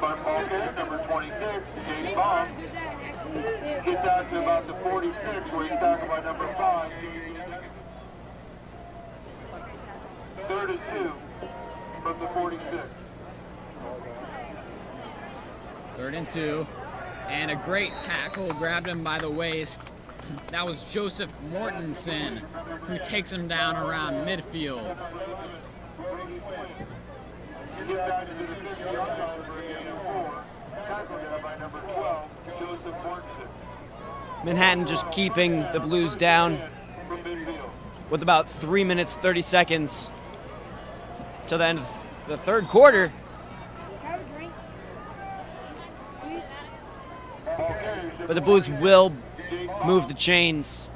By Paulette, number 26, James Baum. Gets out to about the 46, where he's tackled by number 5. Third and 2 from the 46. third and 2. And a great tackle, grabbed him by the waist. That was Joseph Mortensen, who takes him down around midfield. Manhattan just keeping the Blues down with about 3 minutes, 30 seconds till the end of the third quarter. But the Blues will move the chains.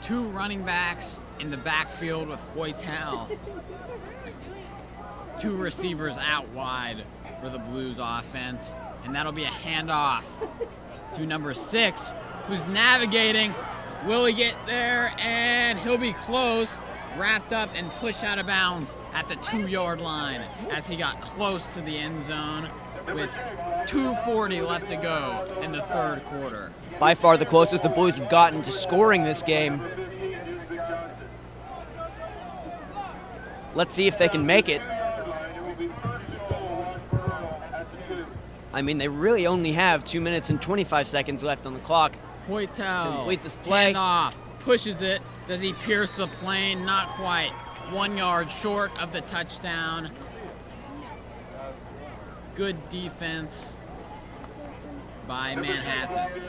Two running backs in the backfield with Hoytel. Two receivers out wide for the Blues offense. And that'll be a handoff to number 6, who's navigating. Will he get there? And he'll be close, wrapped up and pushed out of bounds at the 2-yard line as he got close to the end zone with 2:40 left to go in the third quarter. By far the closest the Blues have gotten to scoring this game. Let's see if they can make it. I mean, they really only have 2 minutes and 25 seconds left on the clock. Hoytel, to complete this play. Handoff, pushes it. Does he pierce the plane? Not quite. 1 yard short of the touchdown. Good defense by Manhattan.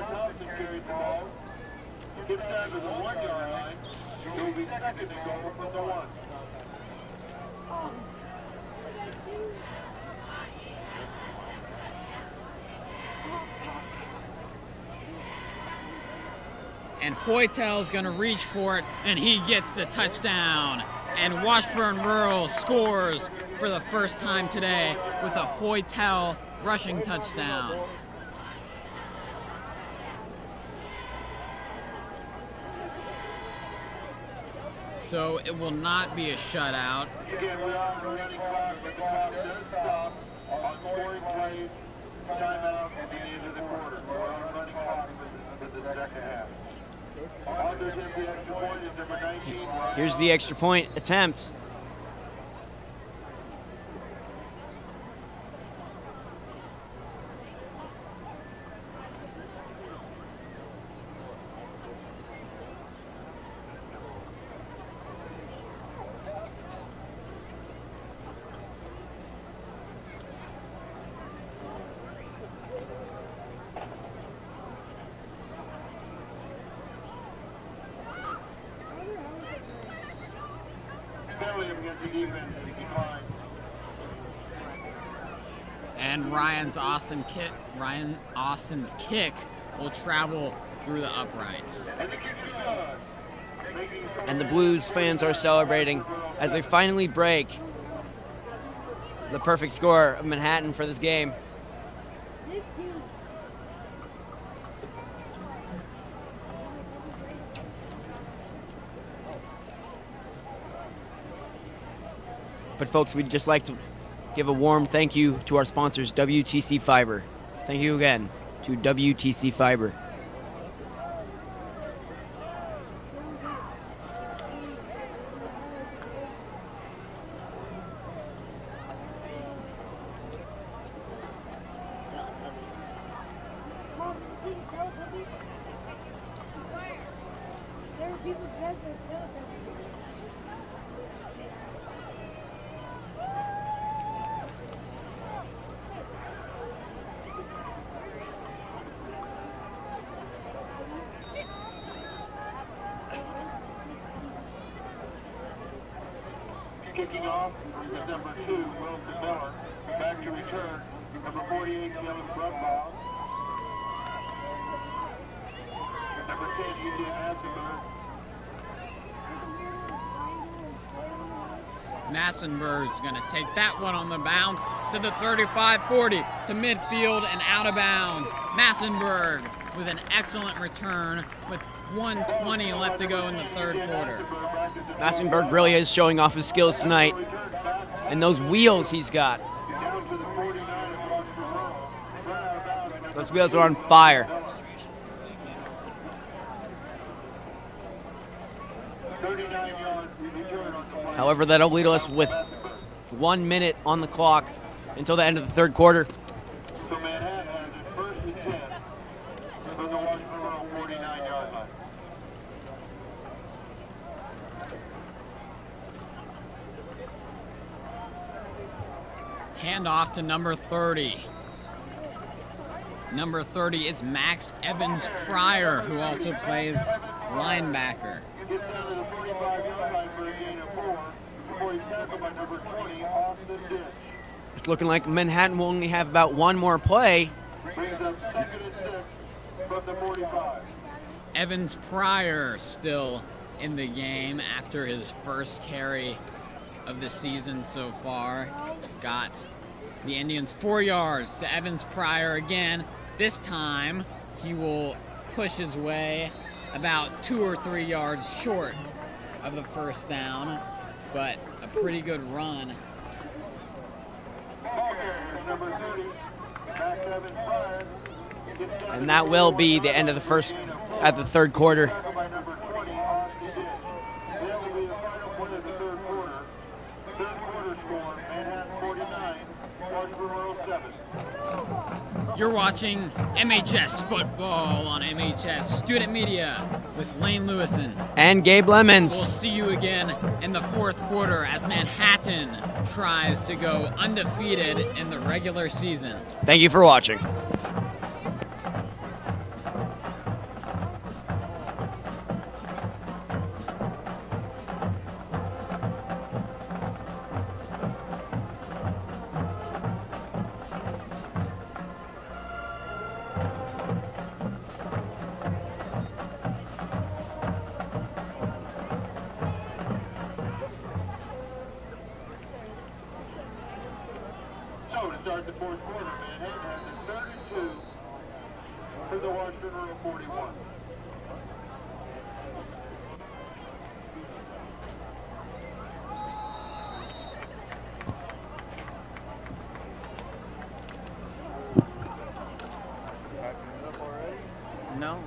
And Hoytel's gonna reach for it, and he gets the touchdown. And Washburn Rural scores for the first time today with a Hoytel rushing touchdown. So it will not be a shutout. Again, we are running clock, but the clock does stop on scoring plays, timeout at the end of the quarter. We're on running clock for the second half. Here's the extra point attempt. And Ryan Austin's kick will travel through the uprights. And the Blues fans are celebrating as they finally break the perfect score of Manhattan for this game. But folks, we'd just like to give a warm thank you to our sponsors, WTC Fiber. Thank you again to WTC Fiber. Kicking off is number 2, Wilson Miller. Back to return, number 48, Dylan Brumbaugh. Number 10, Eugene Massenberg. Massenberg's going to take that one on the bounce to the 35-40 to midfield and out of bounds. Massenberg with an excellent return with 1:20 left to go in the third quarter. Massenberg really is showing off his skills tonight. And those wheels he's got. Those Those wheels are on fire. 39 yards return on the play. However, that'll lead us with 1 minute on the clock until the end of the third quarter. So Manhattan has it first and 10 from the Washburn 49-yard line. Hand off to number 30. Number 30 is Max Evans Pryor, who also plays linebacker. Gets down to the 45-yard line for a gain of 4 before he's tackled by number 20, Austin Ditch. It's looking like Manhattan will only have about one more play. Brings up second and 6 from the 45. Evans Pryor still in the game after his first carry of the season so far. Got the Indians 4 yards to Evans Pryor again. This time he will push his way about 2 or 3 yards short of the first down, but a pretty good run. Ball carriers, number 30, Max Evans Pryor. Gets down And that will be the end of the third quarter. tackled by number 20, Austin Ditch. That will be the final play of the third quarter. Third quarter score, Manhattan 49, Washburn 7. You're watching MHS football on MHS Student Media with Lane Lewison. And Gabe Lemons. We'll see you again in the fourth quarter as Manhattan tries to go undefeated in the regular season. Thank you for watching. So to start the fourth quarter, Manhattan has a third and 2 for the Washburn 41. No.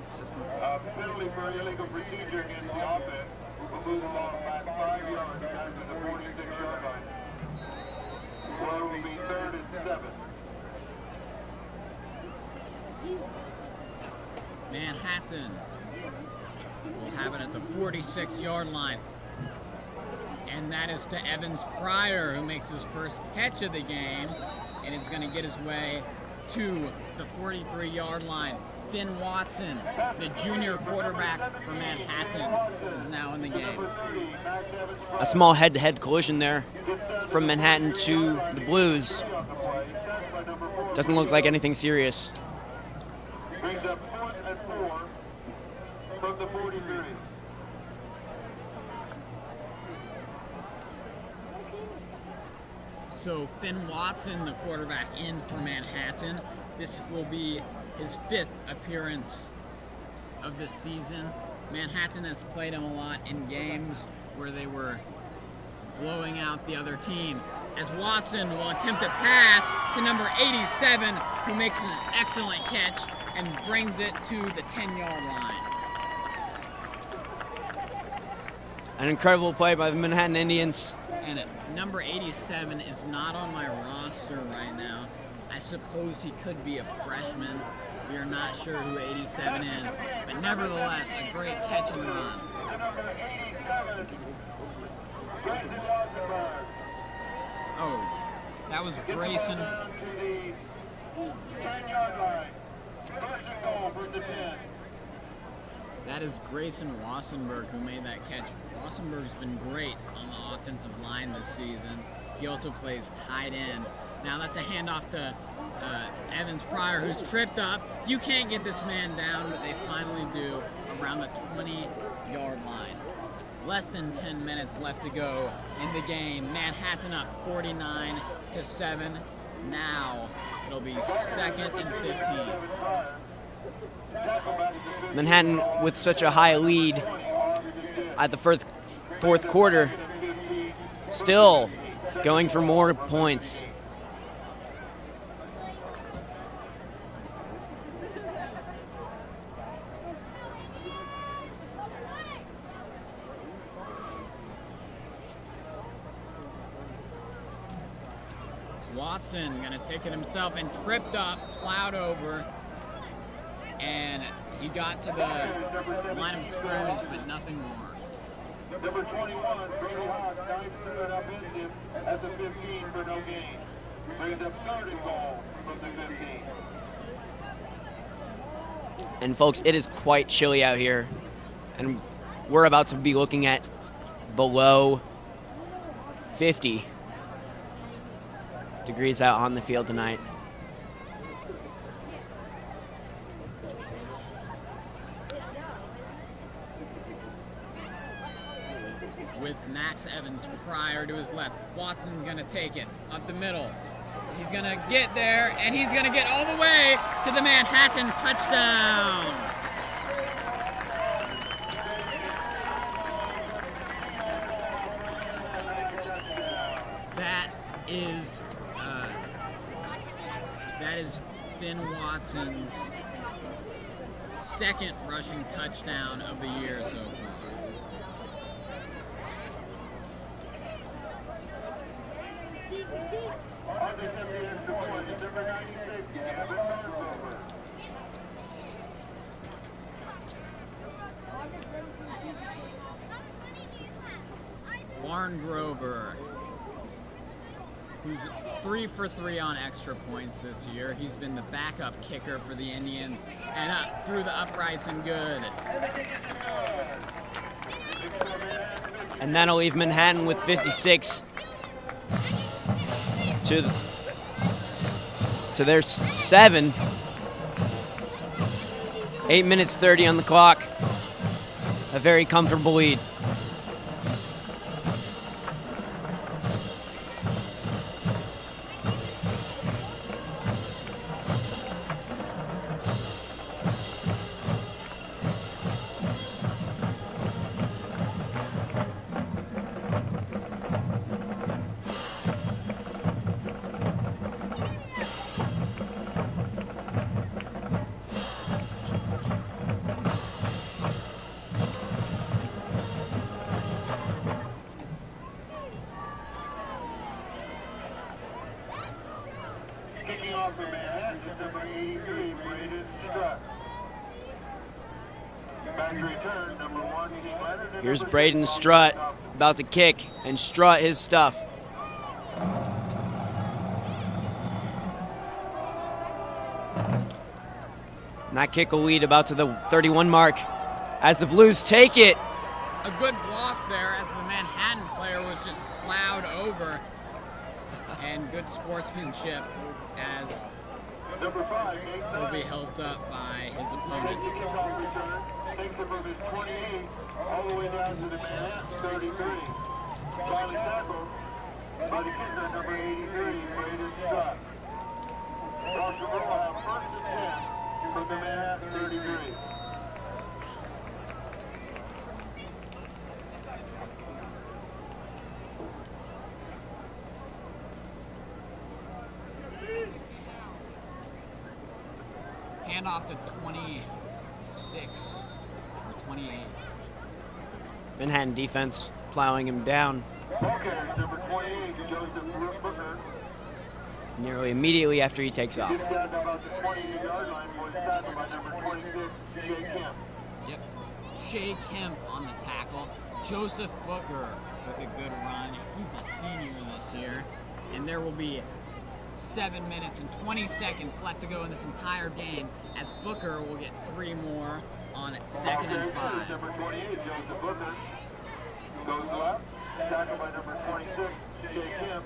Penalty for illegal procedure against the offense. We'll move along back 5 yards down to the 46-yard line. Where it will be third and 7. Manhattan will have it at the 46-yard line. And that is to Evans Pryor, who makes his first catch of the game and is going to get his way to the 43-yard line. Finn Watson, the junior quarterback for Manhattan, is now in the game. A small head-to-head collision there from Manhattan to the Blues. Doesn't look like anything serious. Brings up 4th and 4 from the 43. So Finn Watson, the quarterback, in for Manhattan. This will be his 5th appearance of this season. Manhattan has played him a lot in games where they were blowing out the other team. As Watson will attempt a pass to number 87, who makes an excellent catch and brings it to the 10-yard line. An incredible play by the Manhattan Indians. And number 87 is not on my roster right now. I suppose he could be a freshman. We are not sure who 87 is, but nevertheless, a great catch and run. Oh, that was Grayson. That is Grayson Wassenberg who made that catch. Wassenberg's been great on the offensive line this season. He also plays tight end. Now that's a handoff to Evans Pryor, who's tripped up. You can't get this man down, but they finally do around the 20-yard line. Less than 10 minutes left to go in the game. Manhattan up 49-7. Now it'll be 2nd and 15. Manhattan with such a high lead at the fourth quarter, still going for more points. Watson gonna take it himself and tripped up, plowed over, and he got to the line of scrimmage, but nothing more. Number 21, Brady Hawk, dives through and upended at the 15 for no gain. Brings up third and goal from the 15. And folks, it is quite chilly out here, and we're about to be looking at below 50 degrees out on the field tonight. With Max Evans prior to his left, Watson's gonna take it up the middle. He's gonna get there, and he's gonna get all the way to the Manhattan touchdown. That is Finn Watson's second rushing touchdown of the year so far. Warren Grover, who's 3 for 3 on extra points this year. He's been the backup kicker for the Indians, and through the uprights and good. And that'll leave Manhattan with 56 to their 7. 8 minutes 30 on the clock. A very comfortable lead. Here's Braden Strutt about to kick and strut his stuff. And that kick will lead about to the 31 mark as the Blues take it. A good block there as the Manhattan player was just plowed over, and good sportsmanship as will be helped up by his opponent. Takes it from his 28 all the way down to the Manhattan 33. Charlie Sacco by the kicker number 83, Braden Scott. Washburn will have first and 10 from the Manhattan 33. Handoff to 26 or 28. Manhattan defense plowing him down. Okay, number 28, Joseph Booker. Nearly immediately after he takes off. Gets down to about the 28-yard line, was tackled by number 26, Shea Kemp. Yep. Shea Kemp on the tackle. Joseph Booker with a good run. He's a senior this year. And there will be 7 minutes and 20 seconds left to go in this entire game, as Booker will get 3 more on 2nd and 5. Number 28, Joseph Booker, goes left, tackled by number 26, Shea Kemp.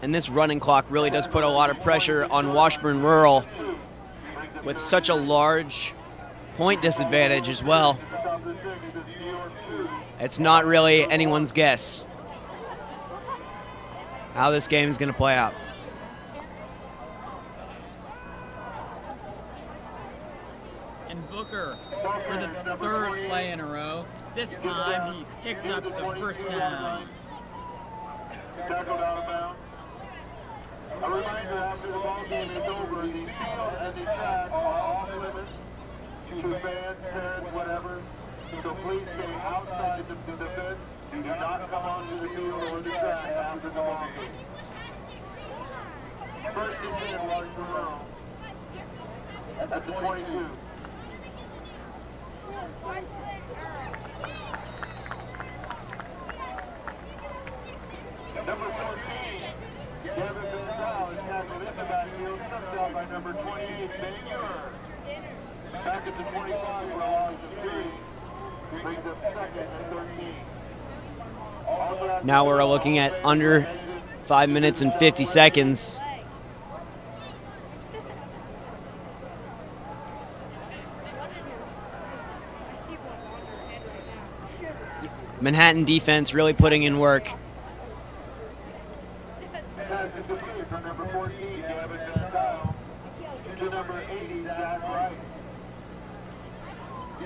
And this running clock really does put a lot of pressure on Washburn Rural with such a large point disadvantage as well. It's not really anyone's guess how this game is going to play out. And Booker, for the 3rd play in a row, this time he picks up the first down. Tackled out of bounds. A reminder, after the ball game is over, the field and the track are off limits to fans, parents, whatever. So please stay outside the fence. Do not come onto the field or the track after the ball game. First and 10, Washburn Rural. At the 22. Number 14, Gavin Gonzalez is tackled in the backfield, shuffled out by number 28, Ben Ewer. Back at the 25 for a loss of 3. Brings up second and 13. Now we're looking at under 5 minutes and 50 seconds. Manhattan defense really putting in work. Pass is complete from number 14, Gavin Gonzalez, to number 80, Zach Wright.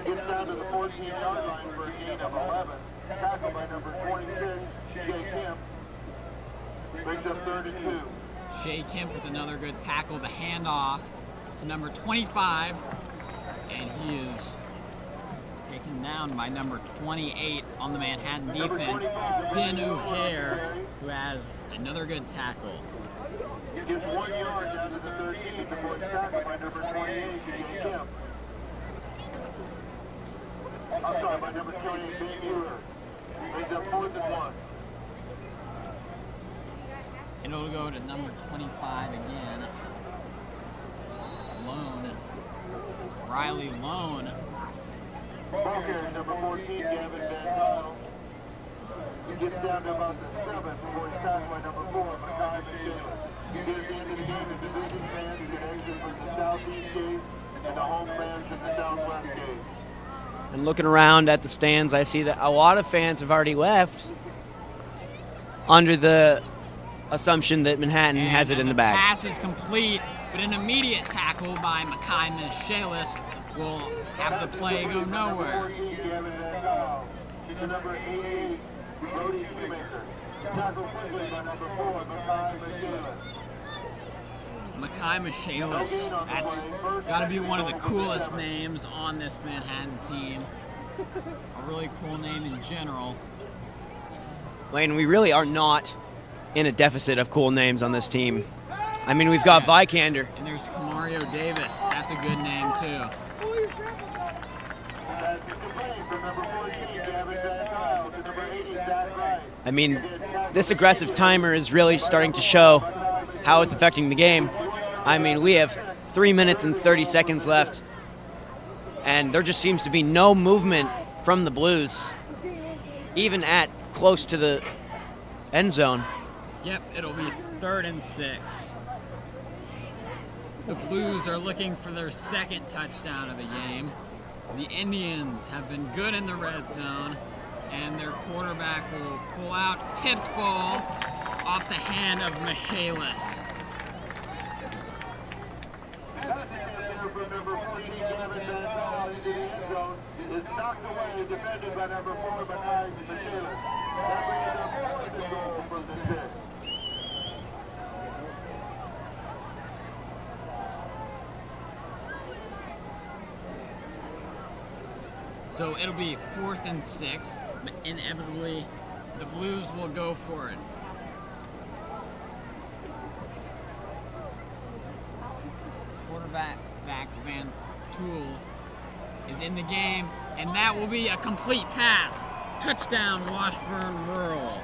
Gets down to the 14-yard line for a gain of 11. Tackled by number 26, Jay Kemp. Brings up 3rd and 2. Shea Kemp with another good tackle, the handoff to number 25, and he is taken down by number 28 on the Manhattan defense, Ben O'Hare, who has another good tackle. Gets 1 yard down to the 13 before it's tackled by number 28, Jay Kemp. I'm sorry, by number 28, Ben Ewer. Brings up 4th and 1. And it'll go to number 25 again. Lone. Riley Lone. Ball carrier number 14, Gavin Gonzalez. He gets down to about the 7 before he's tackled by number 4, Makai Michaelis. He gets into the game as division fans who can exit from the southeast gate and the home fans from the southwest gate. And looking around at the stands, I see that a lot of fans have already left under the assumption that Manhattan has it in the bag. The pass is complete, but an immediate tackle by Makai Michaelis will have the play go nowhere. To number 88, Brody Shoemaker. Tackled quickly by number 4, Makai Michaelis. Makai Michaelis, that's got to be one of the coolest names on this Manhattan team. A really cool name in general. Lane, we really are not in a deficit of cool names on this team. I mean, we've got Vikander. And there's Camario Davis. That's a good name, too. I mean, this aggressive timer is really starting to show how it's affecting the game. I mean, we have 3 minutes and 30 seconds left, and there just seems to be no movement from the Blues, even at close to the end zone. Yep, it'll be 3rd and 6. The Blues are looking for their second touchdown of the game. The Indians have been good in the red zone, and their quarterback will pull out tipped ball off the hand of Michaelis. From number 14, Gavin Gonzalez into the end zone is knocked away, defended by number 4, Makai Michaelis. That brings up 4th and goal from the 6. So it'll be 4th and 6, but inevitably the Blues will go for it. Quarterback Van Tool is in the game, and that will be a complete pass. Touchdown, Washburn Rural.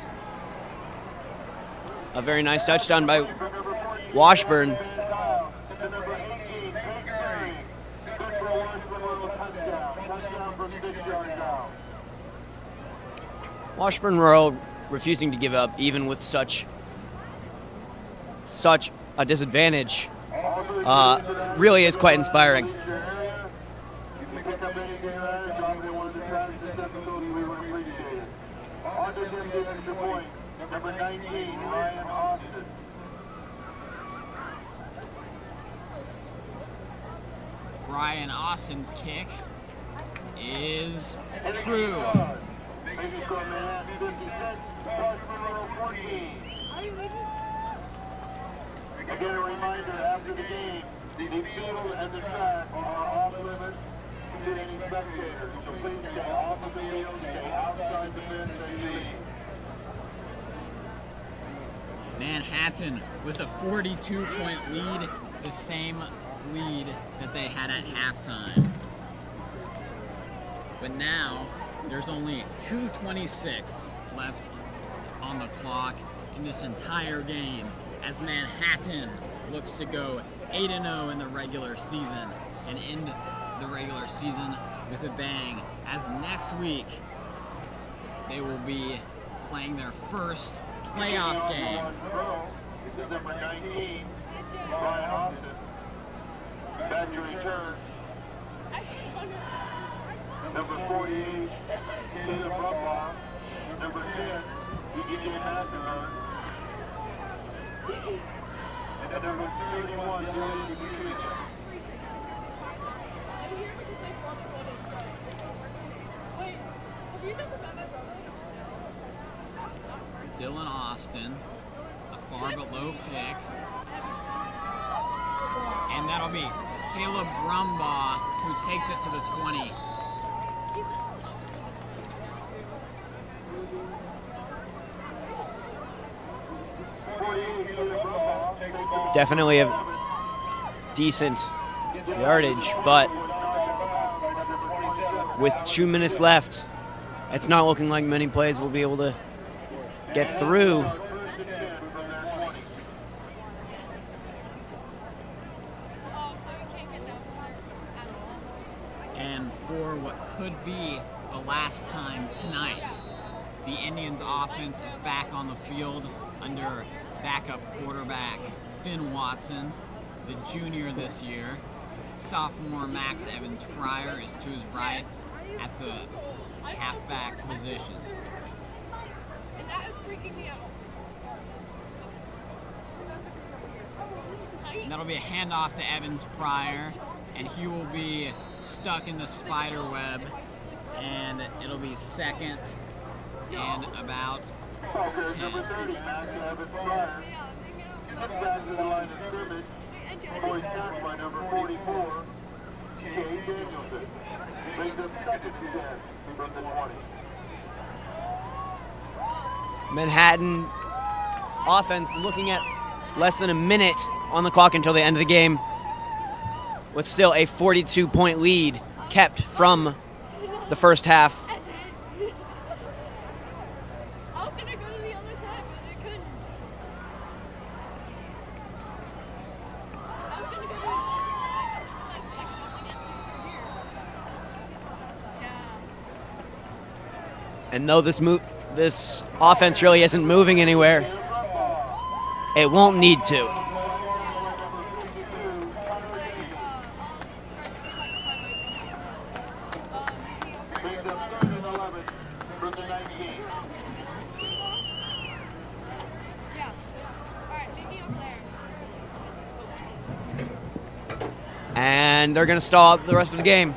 A very nice touchdown by Washburn. Washburn Rural refusing to give up, even with such a disadvantage, really is quite inspiring. Number 19, Ryan Austin. Ryan Austin's kick is true. Again, a reminder, after the game, the field and the track are off limits to any spectators. So please stay off of the field, stay outside the fence as you leave. Manhattan with a 42-point lead, the same lead that they had at halftime. But now, there's only 2:26 left on the clock in this entire game as Manhattan looks to go 8-0 in the regular season and end the regular season with a bang, as next week they will be playing their first playoff game. This is number 19, Brian Austin. Back to return. Number 48, Taylor Brumbaugh. Number 10, DJ McNamara. And then number 31, Julian Katrina. Dylan Austin, a far but low kick. And that'll be Caleb Brumbaugh who takes it to the 20. Definitely a decent yardage, but with 2 minutes left, it's not looking like many plays will be able to get through. And for what could be the last time tonight, the Indians offense is back on the field under backup quarterback Finn Watson, the junior this year. Sophomore Max Evans Pryor is to his right at the halfback position. And that'll be a handoff to Evans Pryor, and he will be stuck in the spider web, and it'll be second and about 10. Number 30, Max Evans Pryor. Back to the line of scrimmage. Boy sacked by number 44, Jay Danielson. Brings up second to that from the 20. Manhattan offense looking at less than a minute on the clock until the end of the game, with still a 42-point lead kept from the first half. And though this offense really isn't moving anywhere, it won't need to. And they're going to stall the rest of the game.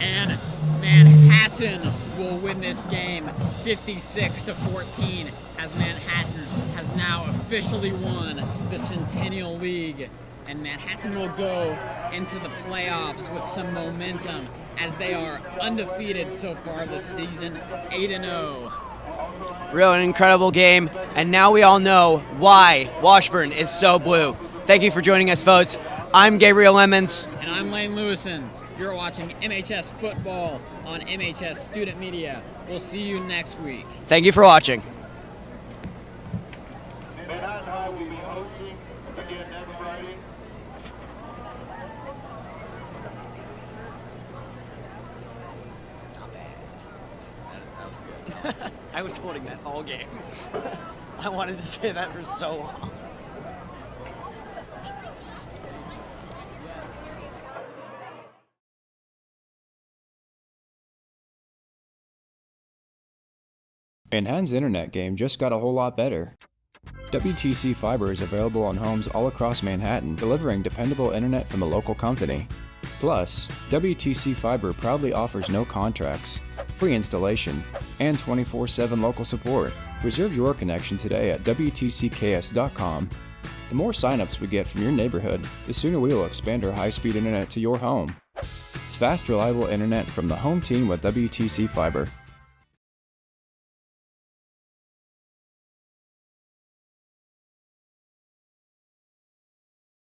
And Manhattan will win this game 56-14, as Manhattan has now officially won the Centennial League. And Manhattan will go into the playoffs with some momentum, as they are undefeated so far this season, 8-0. Really an incredible game, and now we all know why Washburn is so blue. Thank you for joining us, folks. I'm Gabriel Lemons. And I'm Lane Lewison. You're watching MHS Football on MHS Student Media. We'll see you next week. Thank you for watching. Manhattan High will be hosting again next Friday. That was good. I was holding that all game. I wanted to say that for so long. Manhattan's internet game just got a whole lot better. WTC Fiber is available on homes all across Manhattan, delivering dependable internet from a local company. Plus, WTC Fiber proudly offers no contracts, free installation, and 24/7 local support. Reserve your connection today at WTCKS.com. The more signups we get from your neighborhood, the sooner we will expand our high-speed internet to your home. Fast, reliable internet from the home team with WTC Fiber.